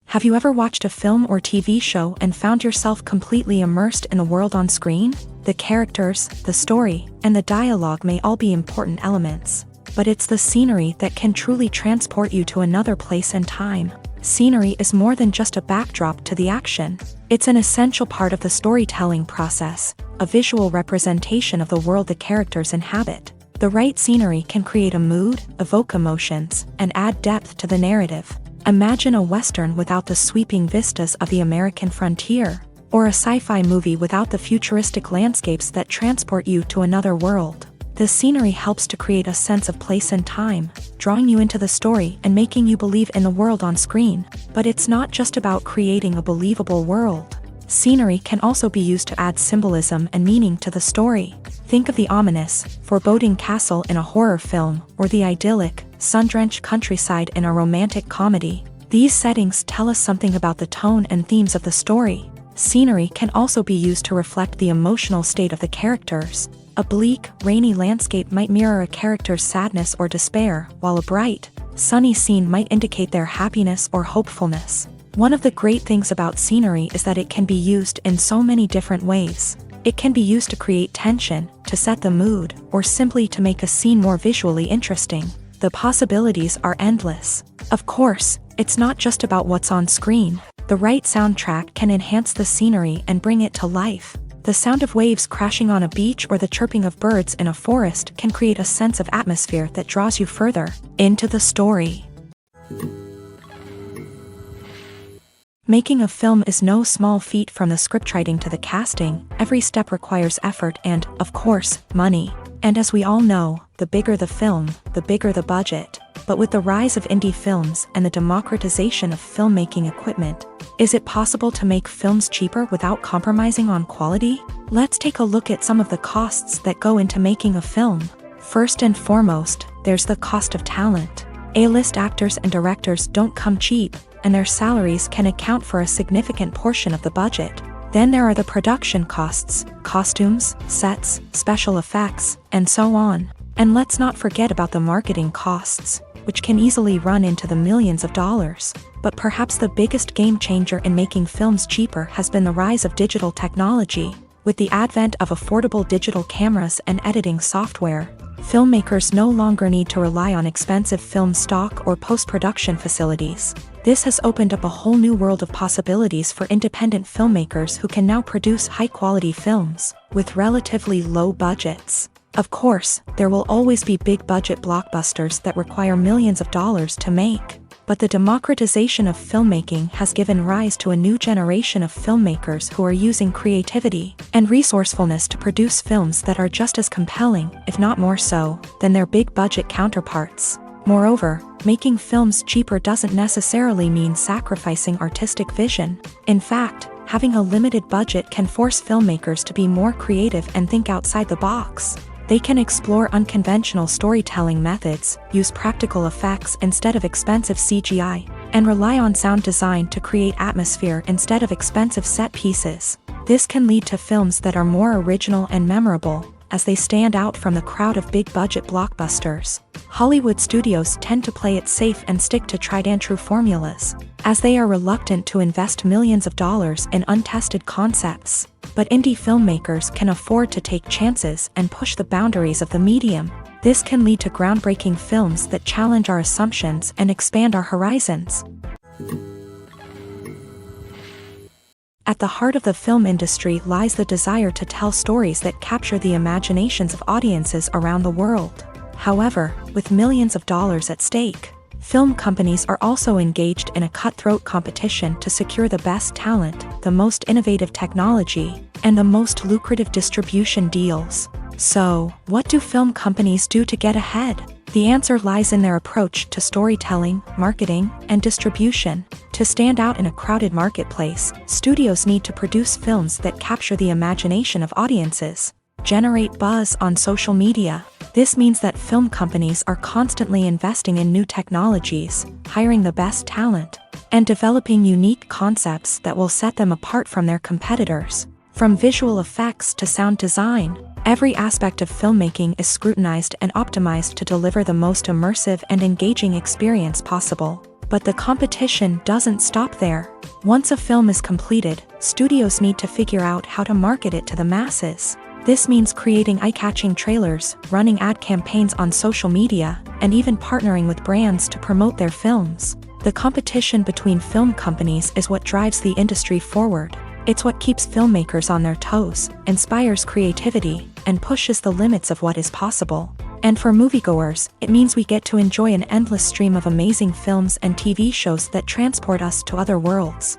Speaker 2: Have you ever watched a film or TV show and found yourself completely immersed in the world on screen? The characters, the story, and the dialogue may all be important elements, but it's the scenery that can truly transport you to another place and time. Scenery is more than just a backdrop to the action. It's an essential part of the storytelling process, a visual representation of the world the characters inhabit. The right scenery can create a mood, evoke emotions, and add depth to the narrative. Imagine a Western without the sweeping vistas of the American frontier, or a sci-fi movie without the futuristic landscapes that transport you to another world. The scenery helps to create a sense of place and time, drawing you into the story and making you believe in the world on screen. But it's not just about creating a believable world. Scenery can also be used to add symbolism and meaning to the story. Think of the ominous, foreboding castle in a horror film, or the idyllic, sun-drenched countryside in a romantic comedy. These settings tell us something about the tone and themes of the story. Scenery can also be used to reflect the emotional state of the characters. A bleak, rainy landscape might mirror a character's sadness or despair, while a bright, sunny scene might indicate their happiness or hopefulness. One of the great things about scenery is that it can be used in so many different ways. It can be used to create tension, to set the mood, or simply to make a scene more visually interesting. The possibilities are endless. Of course, it's not just about what's on screen. The right soundtrack can enhance the scenery and bring it to life. The sound of waves crashing on a beach or the chirping of birds in a forest can create a sense of atmosphere that draws you further into the story. Making a film is no small feat, from the scriptwriting to the casting. Every step requires effort and, of course, money. And as we all know, the bigger the film, the bigger the budget. But with the rise of indie films and the democratization of filmmaking equipment, is it possible to make films cheaper without compromising on quality? Let's take a look at some of the costs that go into making a film. First and foremost, there's the cost of talent. A-list actors and directors don't come cheap, and their salaries can account for a significant portion of the budget. Then there are the production costs, costumes, sets, special effects, and so on. And let's not forget about the marketing costs, which can easily run into the millions of dollars. But perhaps the biggest game changer in making films cheaper has been the rise of digital technology. With the advent of affordable digital cameras and editing software, filmmakers no longer need to rely on expensive film stock or post-production facilities. This has opened up a whole new world of possibilities for independent filmmakers who can now produce high-quality films with relatively low budgets. Of course, there will always be big-budget blockbusters that require millions of dollars to make. But the democratization of filmmaking has given rise to a new generation of filmmakers who are using creativity and resourcefulness to produce films that are just as compelling, if not more so, than their big-budget counterparts. Moreover, making films cheaper doesn't necessarily mean sacrificing artistic vision. In fact, having a limited budget can force filmmakers to be more creative and think outside the box. They can explore unconventional storytelling methods, use practical effects instead of expensive CGI, and rely on sound design to create atmosphere instead of expensive set pieces. This can lead to films that are more original and memorable, as they stand out from the crowd of big-budget blockbusters. Hollywood studios tend to play it safe and stick to tried-and-true formulas, as they are reluctant to invest millions of dollars in untested concepts. But indie filmmakers can afford to take chances and push the boundaries of the medium. This can lead to groundbreaking films that challenge our assumptions and expand our horizons. At the heart of the film industry lies the desire to tell stories that capture the imaginations of audiences around the world. However, with millions of dollars at stake, film companies are also engaged in a cutthroat competition to secure the best talent, the most innovative technology, and the most lucrative distribution deals. So, what do film companies do to get ahead? The answer lies in their approach to storytelling, marketing, and distribution. To stand out in a crowded marketplace, studios need to produce films that capture the imagination of audiences, generate buzz on social media. This means that film companies are constantly investing in new technologies, hiring the best talent, and developing unique concepts that will set them apart from their competitors. From visual effects to sound design, every aspect of filmmaking is scrutinized and optimized to deliver the most immersive and engaging experience possible. But the competition doesn't stop there. Once a film is completed, studios need to figure out how to market it to the masses. This means creating eye-catching trailers, running ad campaigns on social media, and even partnering with brands to promote their films. The competition between film companies is what drives the industry forward. It's what keeps filmmakers on their toes, inspires creativity, and pushes the limits of what is possible. And for moviegoers, it means we get to enjoy an endless stream of amazing films and TV shows that transport us to other worlds.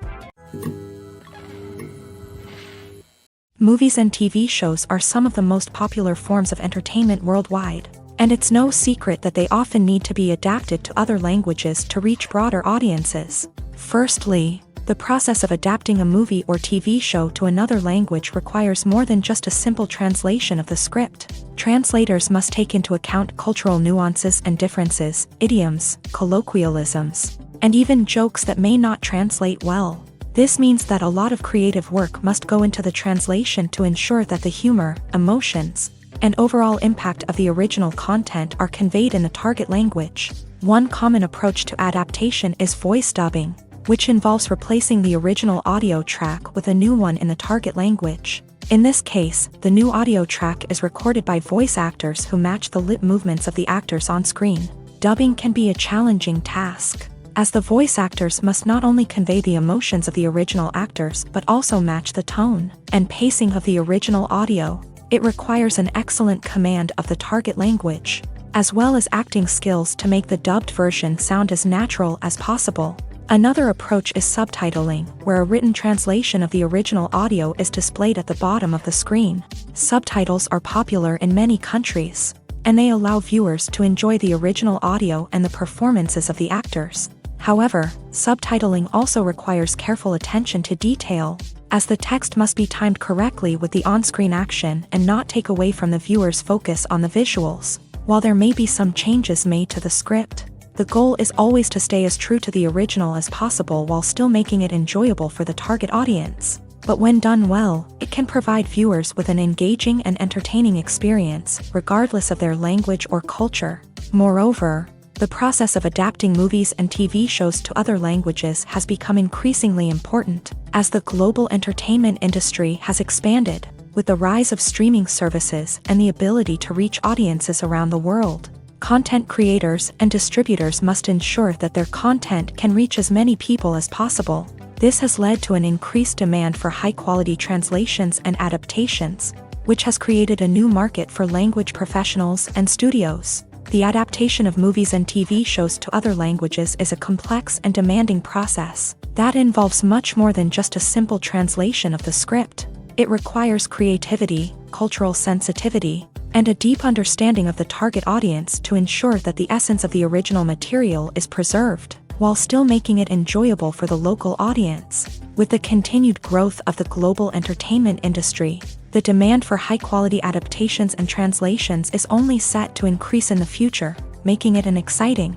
Speaker 2: Movies and TV shows are some of the most popular forms of entertainment worldwide, and it's no secret that they often need to be adapted to other languages to reach broader audiences. Firstly, the process of adapting a movie or TV show to another language requires more than just a simple translation of the script. Translators must take into account cultural nuances and differences, idioms, colloquialisms, and even jokes that may not translate well. This means that a lot of creative work must go into the translation to ensure that the humor, emotions, and overall impact of the original content are conveyed in the target language. One common approach to adaptation is voice dubbing, which involves replacing the original audio track with a new one in the target language. In this case, the new audio track is recorded by voice actors who match the lip movements of the actors on screen. Dubbing can be a challenging task, as the voice actors must not only convey the emotions of the original actors but also match the tone and pacing of the original audio. It requires an excellent command of the target language, as well as acting skills to make the dubbed version sound as natural as possible. Another approach is subtitling, where a written translation of the original audio is displayed at the bottom of the screen. Subtitles are popular in many countries, and they allow viewers to enjoy the original audio and the performances of the actors. However, subtitling also requires careful attention to detail, as the text must be timed correctly with the on-screen action and not take away from the viewer's focus on the visuals. While there may be some changes made to the script, the goal is always to stay as true to the original as possible while still making it enjoyable for the target audience. But when done well, it can provide viewers with an engaging and entertaining experience, regardless of their language or culture. Moreover, the process of adapting movies and TV shows to other languages has become increasingly important, as the global entertainment industry has expanded, with the rise of streaming services and the ability to reach audiences around the world. Content creators and distributors must ensure that their content can reach as many people as possible. This has led to an increased demand for high-quality translations and adaptations, which has created a new market for language professionals and studios. The adaptation of movies and TV shows to other languages is a complex and demanding process that involves much more than just a simple translation of the script. It requires creativity, cultural sensitivity, and a deep understanding of the target audience to ensure that the essence of the original material is preserved, while still making it enjoyable for the local audience. With the continued growth of the global entertainment industry, the demand for high-quality adaptations and translations is only set to increase in the future, making it an exciting.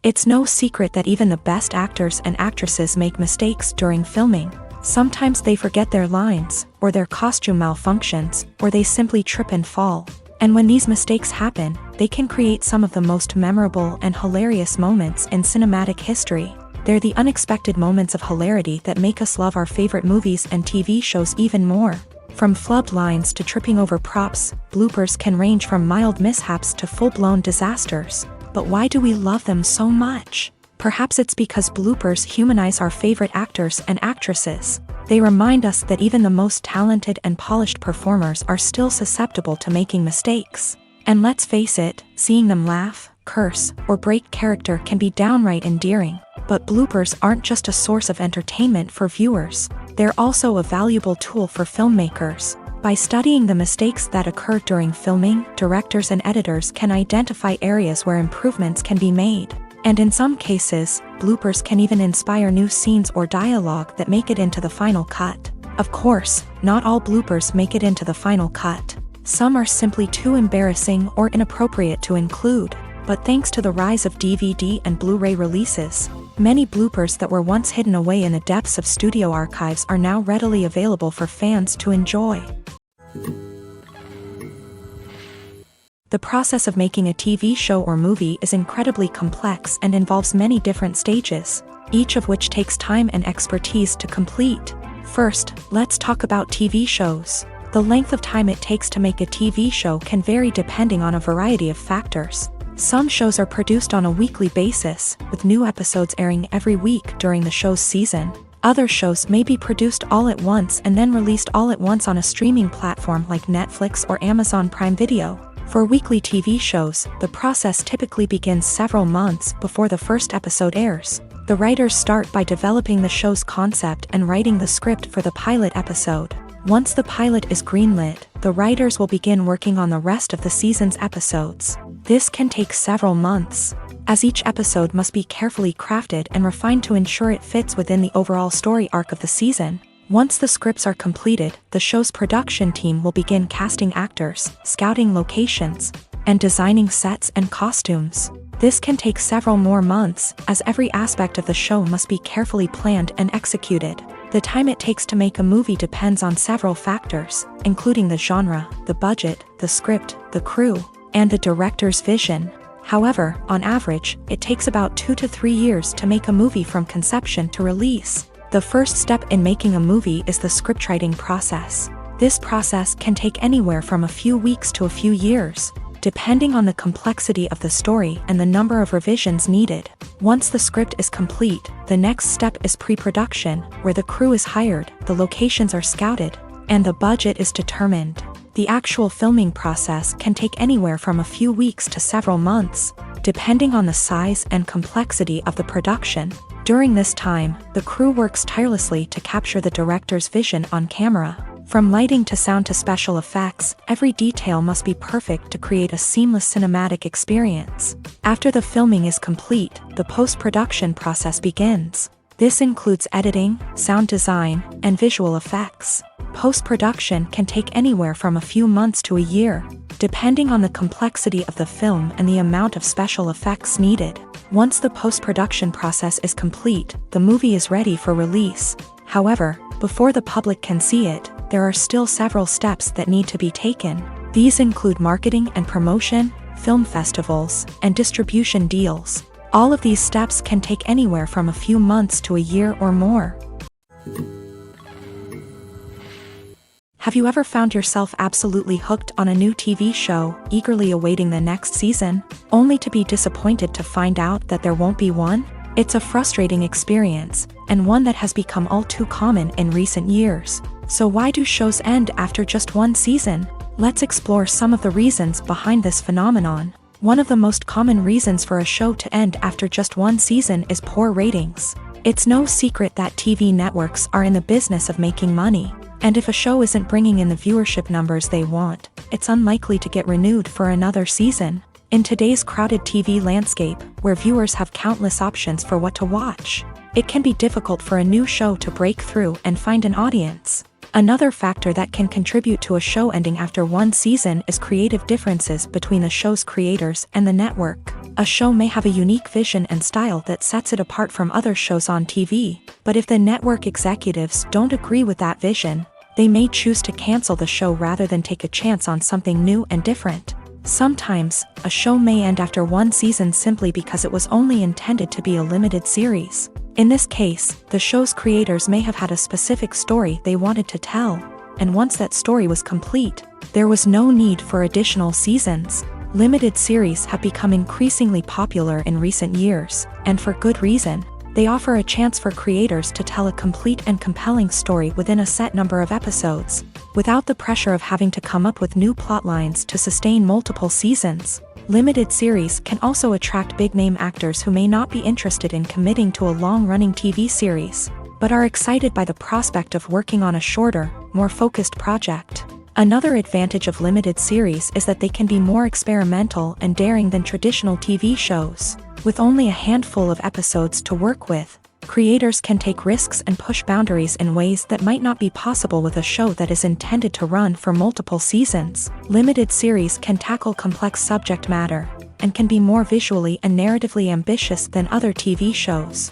Speaker 2: It's no secret that even the best actors and actresses make mistakes during filming. Sometimes they forget their lines, or their costume malfunctions, or they simply trip and fall. And when these mistakes happen, they can create some of the most memorable and hilarious moments in cinematic history. They're the unexpected moments of hilarity that make us love our favorite movies and TV shows even more. From flubbed lines to tripping over props, bloopers can range from mild mishaps to full-blown disasters. But why do we love them so much? Perhaps it's because bloopers humanize our favorite actors and actresses. They remind us that even the most talented and polished performers are still susceptible to making mistakes. And let's face it, seeing them laugh, curse, or break character can be downright endearing. But bloopers aren't just a source of entertainment for viewers. They're also a valuable tool for filmmakers. By studying the mistakes that occur during filming, directors and editors can identify areas where improvements can be made. And in some cases, bloopers can even inspire new scenes or dialogue that make it into the final cut. Of course, not all bloopers make it into the final cut. Some are simply too embarrassing or inappropriate to include. But thanks to the rise of DVD and Blu-ray releases, many bloopers that were once hidden away in the depths of studio archives are now readily available for fans to enjoy. The process of making a TV show or movie is incredibly complex and involves many different stages, each of which takes time and expertise to complete. First, let's talk about TV shows. The length of time it takes to make a TV show can vary depending on a variety of factors. Some shows are produced on a weekly basis, with new episodes airing every week during the show's season. Other shows may be produced all at once and then released all at once on a streaming platform like Netflix or Amazon Prime Video. For weekly TV shows, the process typically begins several months before the first episode airs. The writers start by developing the show's concept and writing the script for the pilot episode. Once the pilot is greenlit, the writers will begin working on the rest of the season's episodes. This can take several months, as each episode must be carefully crafted and refined to ensure it fits within the overall story arc of the season. Once the scripts are completed, the show's production team will begin casting actors, scouting locations, and designing sets and costumes. This can take several more months, as every aspect of the show must be carefully planned and executed. The time it takes to make a movie depends on several factors, including the genre, the budget, the script, the crew, and the director's vision. However, on average, it takes about 2 to 3 years to make a movie from conception to release. The first step in making a movie is the scriptwriting process. This process can take anywhere from a few weeks to a few years, depending on the complexity of the story and the number of revisions needed. Once the script is complete, the next step is pre-production, where the crew is hired, the locations are scouted, and the budget is determined. The actual filming process can take anywhere from a few weeks to several months, depending on the size and complexity of the production. During this time, the crew works tirelessly to capture the director's vision on camera. From lighting to sound to special effects, every detail must be perfect to create a seamless cinematic experience. After the filming is complete, the post-production process begins. This includes editing, sound design, and visual effects. Post-production can take anywhere from a few months to a year, depending on the complexity of the film and the amount of special effects needed. Once the post-production process is complete, the movie is ready for release. However, before the public can see it, there are still several steps that need to be taken. These include marketing and promotion, film festivals, and distribution deals. All of these steps can take anywhere from a few months to a year or more. Have you ever found yourself absolutely hooked on a new TV show, eagerly awaiting the next season, only to be disappointed to find out that there won't be one? It's a frustrating experience, and one that has become all too common in recent years. So why do shows end after just one season? Let's explore some of the reasons behind this phenomenon. One of the most common reasons for a show to end after just one season is poor ratings. It's no secret that TV networks are in the business of making money. And if a show isn't bringing in the viewership numbers they want, it's unlikely to get renewed for another season. In today's crowded TV landscape, where viewers have countless options for what to watch, it can be difficult for a new show to break through and find an audience. Another factor that can contribute to a show ending after one season is creative differences between the show's creators and the network. A show may have a unique vision and style that sets it apart from other shows on TV, but if the network executives don't agree with that vision, they may choose to cancel the show rather than take a chance on something new and different. Sometimes, a show may end after one season simply because it was only intended to be a limited series. In this case, the show's creators may have had a specific story they wanted to tell, and once that story was complete, there was no need for additional seasons. Limited series have become increasingly popular in recent years, and for good reason. They offer a chance for creators to tell a complete and compelling story within a set number of episodes, without the pressure of having to come up with new plotlines to sustain multiple seasons. Limited series can also attract big-name actors who may not be interested in committing to a long-running TV series, but are excited by the prospect of working on a shorter, more focused project. Another advantage of limited series is that they can be more experimental and daring than traditional TV shows. With only a handful of episodes to work with, creators can take risks and push boundaries in ways that might not be possible with a show that is intended to run for multiple seasons. Limited series can tackle complex subject matter, and can be more visually and narratively ambitious than other TV shows.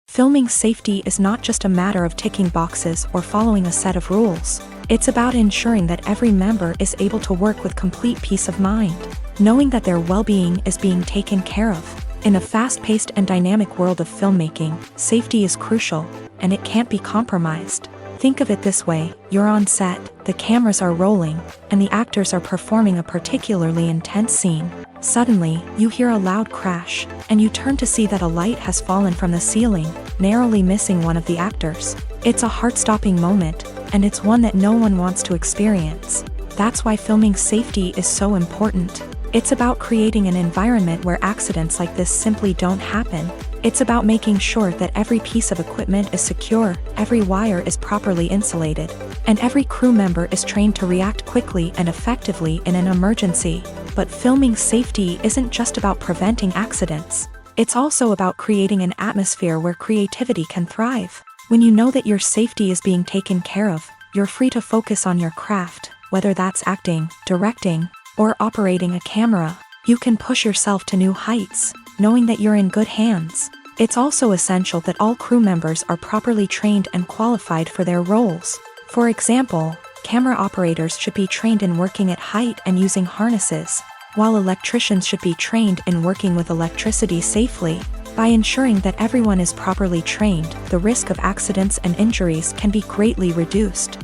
Speaker 2: Filming safety is not just a matter of ticking boxes or following a set of rules. It's about ensuring that every member is able to work with complete peace of mind, knowing that their well-being is being taken care of. In a fast-paced and dynamic world of filmmaking, safety is crucial, and it can't be compromised. Think of it this way: you're on set, the cameras are rolling, and the actors are performing a particularly intense scene. Suddenly, you hear a loud crash, and you turn to see that a light has fallen from the ceiling, narrowly missing one of the actors. It's a heart-stopping moment, and it's one that no one wants to experience. That's why filming safety is so important. It's about creating an environment where accidents like this simply don't happen. It's about making sure that every piece of equipment is secure, every wire is properly insulated, and every crew member is trained to react quickly and effectively in an emergency. But filming safety isn't just about preventing accidents. It's also about creating an atmosphere where creativity can thrive. When you know that your safety is being taken care of, you're free to focus on your craft, whether that's acting, directing, or operating a camera. You can push yourself to new heights, knowing that you're in good hands. It's also essential that all crew members are properly trained and qualified for their roles. For example, camera operators should be trained in working at height and using harnesses, while electricians should be trained in working with electricity safely. By ensuring that everyone is properly trained, the risk of accidents and injuries can be greatly reduced.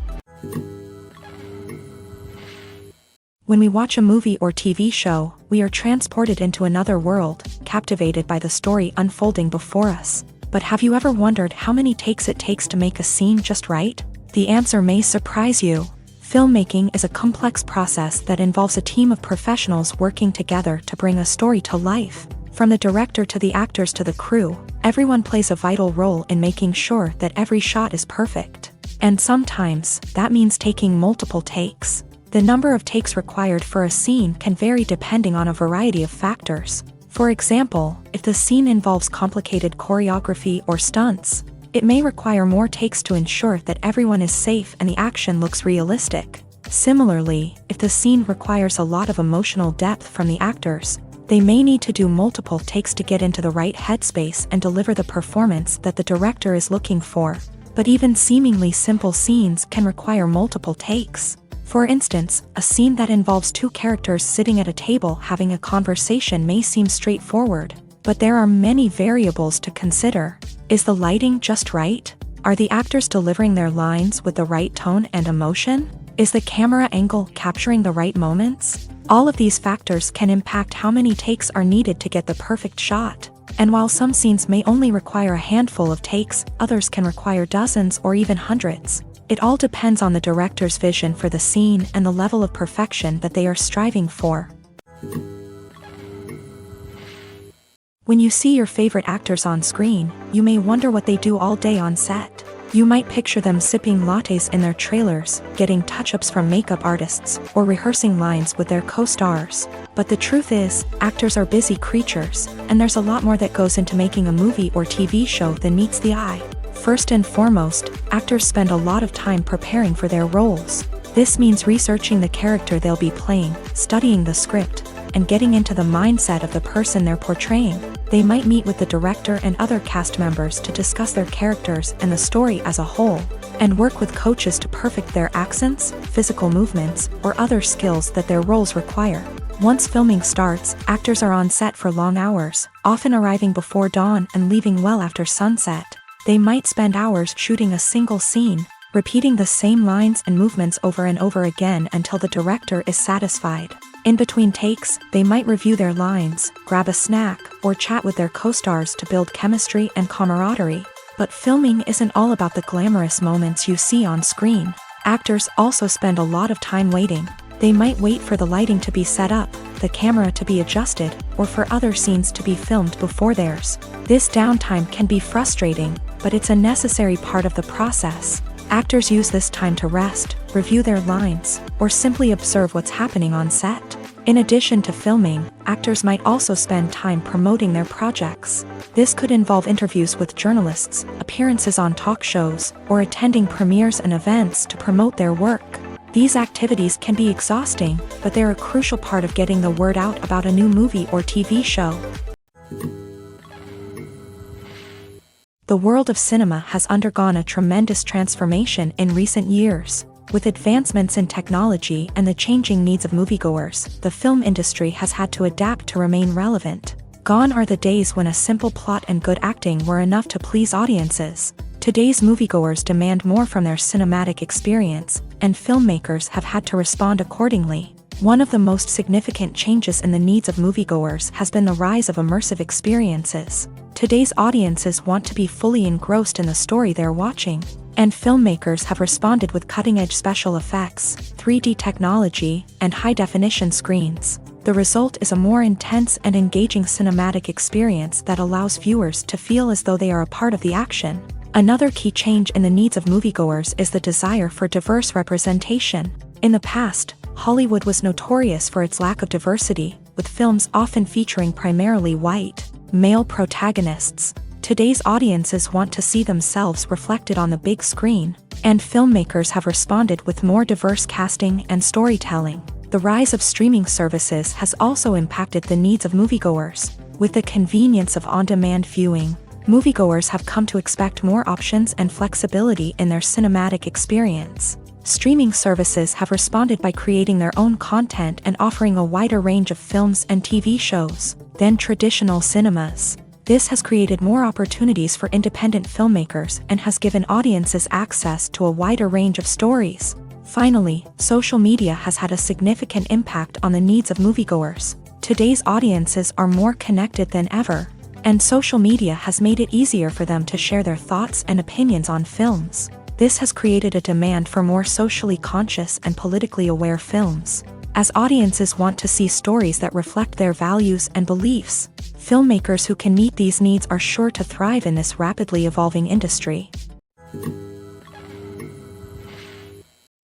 Speaker 2: When we watch a movie or TV show, we are transported into another world, captivated by the story unfolding before us. But have you ever wondered how many takes it takes to make a scene just right? The answer may surprise you. Filmmaking is a complex process that involves a team of professionals working together to bring a story to life. From the director to the actors to the crew, everyone plays a vital role in making sure that every shot is perfect. And sometimes, that means taking multiple takes. The number of takes required for a scene can vary depending on a variety of factors. For example, if the scene involves complicated choreography or stunts, it may require more takes to ensure that everyone is safe and the action looks realistic. Similarly, if the scene requires a lot of emotional depth from the actors, they may need to do multiple takes to get into the right headspace and deliver the performance that the director is looking for. But even seemingly simple scenes can require multiple takes. For instance, a scene that involves two characters sitting at a table having a conversation may seem straightforward, but there are many variables to consider. Is the lighting just right? Are the actors delivering their lines with the right tone and emotion? Is the camera angle capturing the right moments? All of these factors can impact how many takes are needed to get the perfect shot. And while some scenes may only require a handful of takes, others can require dozens or even hundreds. It all depends on the director's vision for the scene and the level of perfection that they are striving for. When you see your favorite actors on screen, you may wonder what they do all day on set. You might picture them sipping lattes in their trailers, getting touch-ups from makeup artists, or rehearsing lines with their co-stars. But the truth is, actors are busy creatures, and there's a lot more that goes into making a movie or TV show than meets the eye. First and foremost, actors spend a lot of time preparing for their roles. This means researching the character they'll be playing, studying the script, and getting into the mindset of the person they're portraying. They might meet with the director and other cast members to discuss their characters and the story as a whole, and work with coaches to perfect their accents, physical movements, or other skills that their roles require. Once filming starts, actors are on set for long hours, often arriving before dawn and leaving well after sunset. They might spend hours shooting a single scene, repeating the same lines and movements over and over again until the director is satisfied. In between takes, they might review their lines, grab a snack, or chat with their co-stars to build chemistry and camaraderie. But filming isn't all about the glamorous moments you see on screen. Actors also spend a lot of time waiting. They might wait for the lighting to be set up, the camera to be adjusted, or for other scenes to be filmed before theirs. This downtime can be frustrating, but it's a necessary part of the process. Actors use this time to rest, review their lines, or simply observe what's happening on set. In addition to filming, actors might also spend time promoting their projects. This could involve interviews with journalists, appearances on talk shows, or attending premieres and events to promote their work. These activities can be exhausting, but they're a crucial part of getting the word out about a new movie or TV show. The world of cinema has undergone a tremendous transformation in recent years. With advancements in technology and the changing needs of moviegoers, the film industry has had to adapt to remain relevant. Gone are the days when a simple plot and good acting were enough to please audiences. Today's moviegoers demand more from their cinematic experience, and filmmakers have had to respond accordingly. One of the most significant changes in the needs of moviegoers has been the rise of immersive experiences. Today's audiences want to be fully engrossed in the story they're watching, and filmmakers have responded with cutting-edge special effects, 3D technology, and high-definition screens. The result is a more intense and engaging cinematic experience that allows viewers to feel as though they are a part of the action. Another key change in the needs of moviegoers is the desire for diverse representation. In the past, Hollywood was notorious for its lack of diversity, with films often featuring primarily white, male protagonists. Today's audiences want to see themselves reflected on the big screen, and filmmakers have responded with more diverse casting and storytelling. The rise of streaming services has also impacted the needs of moviegoers. With the convenience of on-demand viewing, moviegoers have come to expect more options and flexibility in their cinematic experience. Streaming services have responded by creating their own content and offering a wider range of films and TV shows than traditional cinemas. This has created more opportunities for independent filmmakers and has given audiences access to a wider range of stories. Finally, social media has had a significant impact on the needs of moviegoers. Today's audiences are more connected than ever, and social media has made it easier for them to share their thoughts and opinions on films. This has created a demand for more socially conscious and politically aware films. As audiences want to see stories that reflect their values and beliefs, filmmakers who can meet these needs are sure to thrive in this rapidly evolving industry.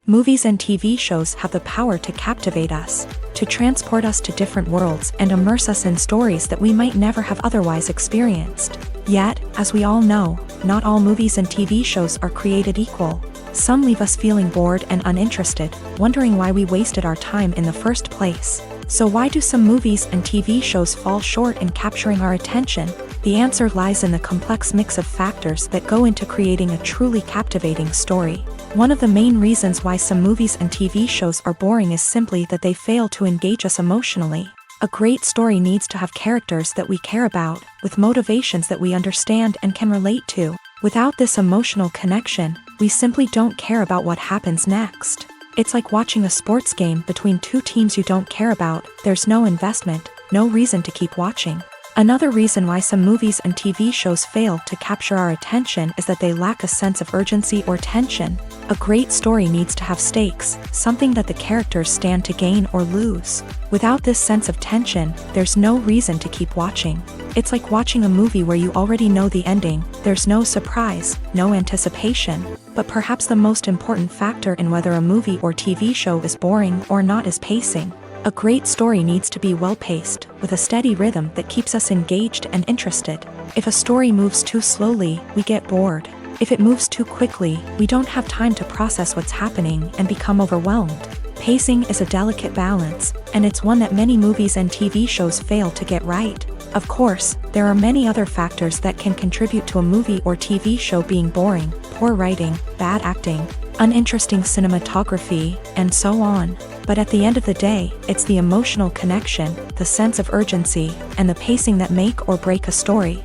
Speaker 2: Movies and TV shows have the power to captivate us, to transport us to different worlds and immerse us in stories that we might never have otherwise experienced. Yet, as we all know, not all movies and TV shows are created equal. Some leave us feeling bored and uninterested, wondering why we wasted our time in the first place. So why do some movies and TV shows fall short in capturing our attention? The answer lies in the complex mix of factors that go into creating a truly captivating story. One of the main reasons why some movies and TV shows are boring is simply that they fail to engage us emotionally. A great story needs to have characters that we care about, with motivations that we understand and can relate to. Without this emotional connection, we simply don't care about what happens next. It's like watching a sports game between two teams you don't care about. There's no investment, no reason to keep watching. Another reason why some movies and TV shows fail to capture our attention is that they lack a sense of urgency or tension. A great story needs to have stakes, something that the characters stand to gain or lose. Without this sense of tension, there's no reason to keep watching. It's like watching a movie where you already know the ending. There's no surprise, no anticipation. But perhaps the most important factor in whether a movie or TV show is boring or not is pacing. A great story needs to be well-paced, with a steady rhythm that keeps us engaged and interested. If a story moves too slowly, we get bored. If it moves too quickly, we don't have time to process what's happening and become overwhelmed. Pacing is a delicate balance, and it's one that many movies and TV shows fail to get right. Of course, there are many other factors that can contribute to a movie or TV show being boring: poor writing, bad acting, uninteresting cinematography, and so on. But at the end of the day, it's the emotional connection, the sense of urgency, and the pacing that make or break a story.